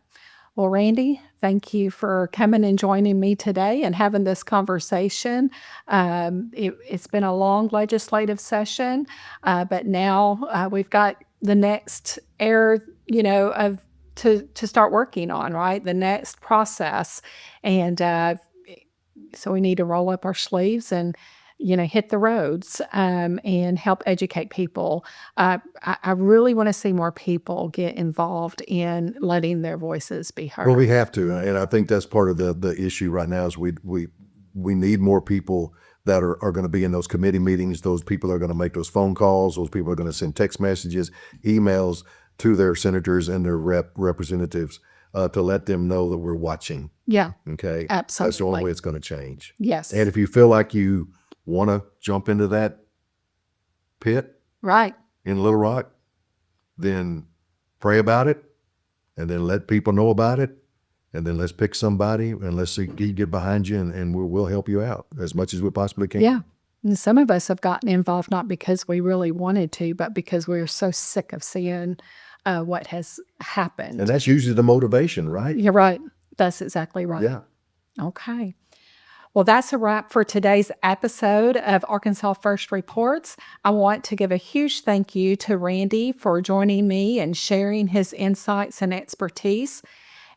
Well, Randy, thank you for coming and joining me today and having this conversation. It's been a long legislative session, but now we've got the next to start working on, right? The next process, and so we need to roll up our sleeves and hit the roads and help educate people. I really want to see more people get involved in letting their voices be heard. Well, we have to, and I think that's part of the issue right now is we need more people that are going to be in those committee meetings. Those people are going to make those phone calls. Those people are going to send text messages, emails to their senators and their representatives to let them know that we're watching. Yeah. Okay. Absolutely. That's the only way it's going to change. Yes. And if you feel like you want to jump into that pit, right, in Little Rock, then pray about it, and then let people know about it, and then let's pick somebody and let's see, get behind you, and we'll help you out as much as we possibly can. Yeah. And some of us have gotten involved not because we really wanted to, but because we were so sick of seeing what has happened. And that's usually the motivation, right? You're right. That's exactly right. Yeah. Okay. Well, that's a wrap for today's episode of Arkansas First Reports. I want to give a huge thank you to Randy for joining me and sharing his insights and expertise.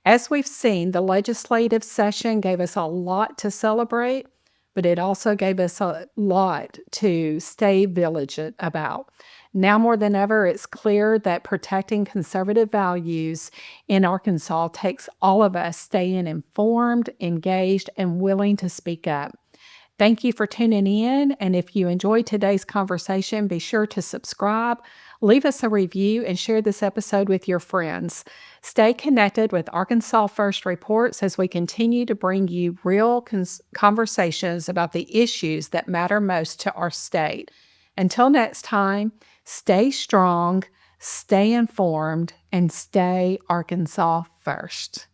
As we've seen, the legislative session gave us a lot to celebrate, but it also gave us a lot to stay vigilant about. Now more than ever, it's clear that protecting conservative values in Arkansas takes all of us staying informed, engaged, and willing to speak up. Thank you for tuning in, and if you enjoyed today's conversation, be sure to subscribe, leave us a review, and share this episode with your friends. Stay connected with Arkansas First Reports as we continue to bring you real conversations about the issues that matter most to our state. Until next time, stay strong, stay informed, and stay Arkansas first.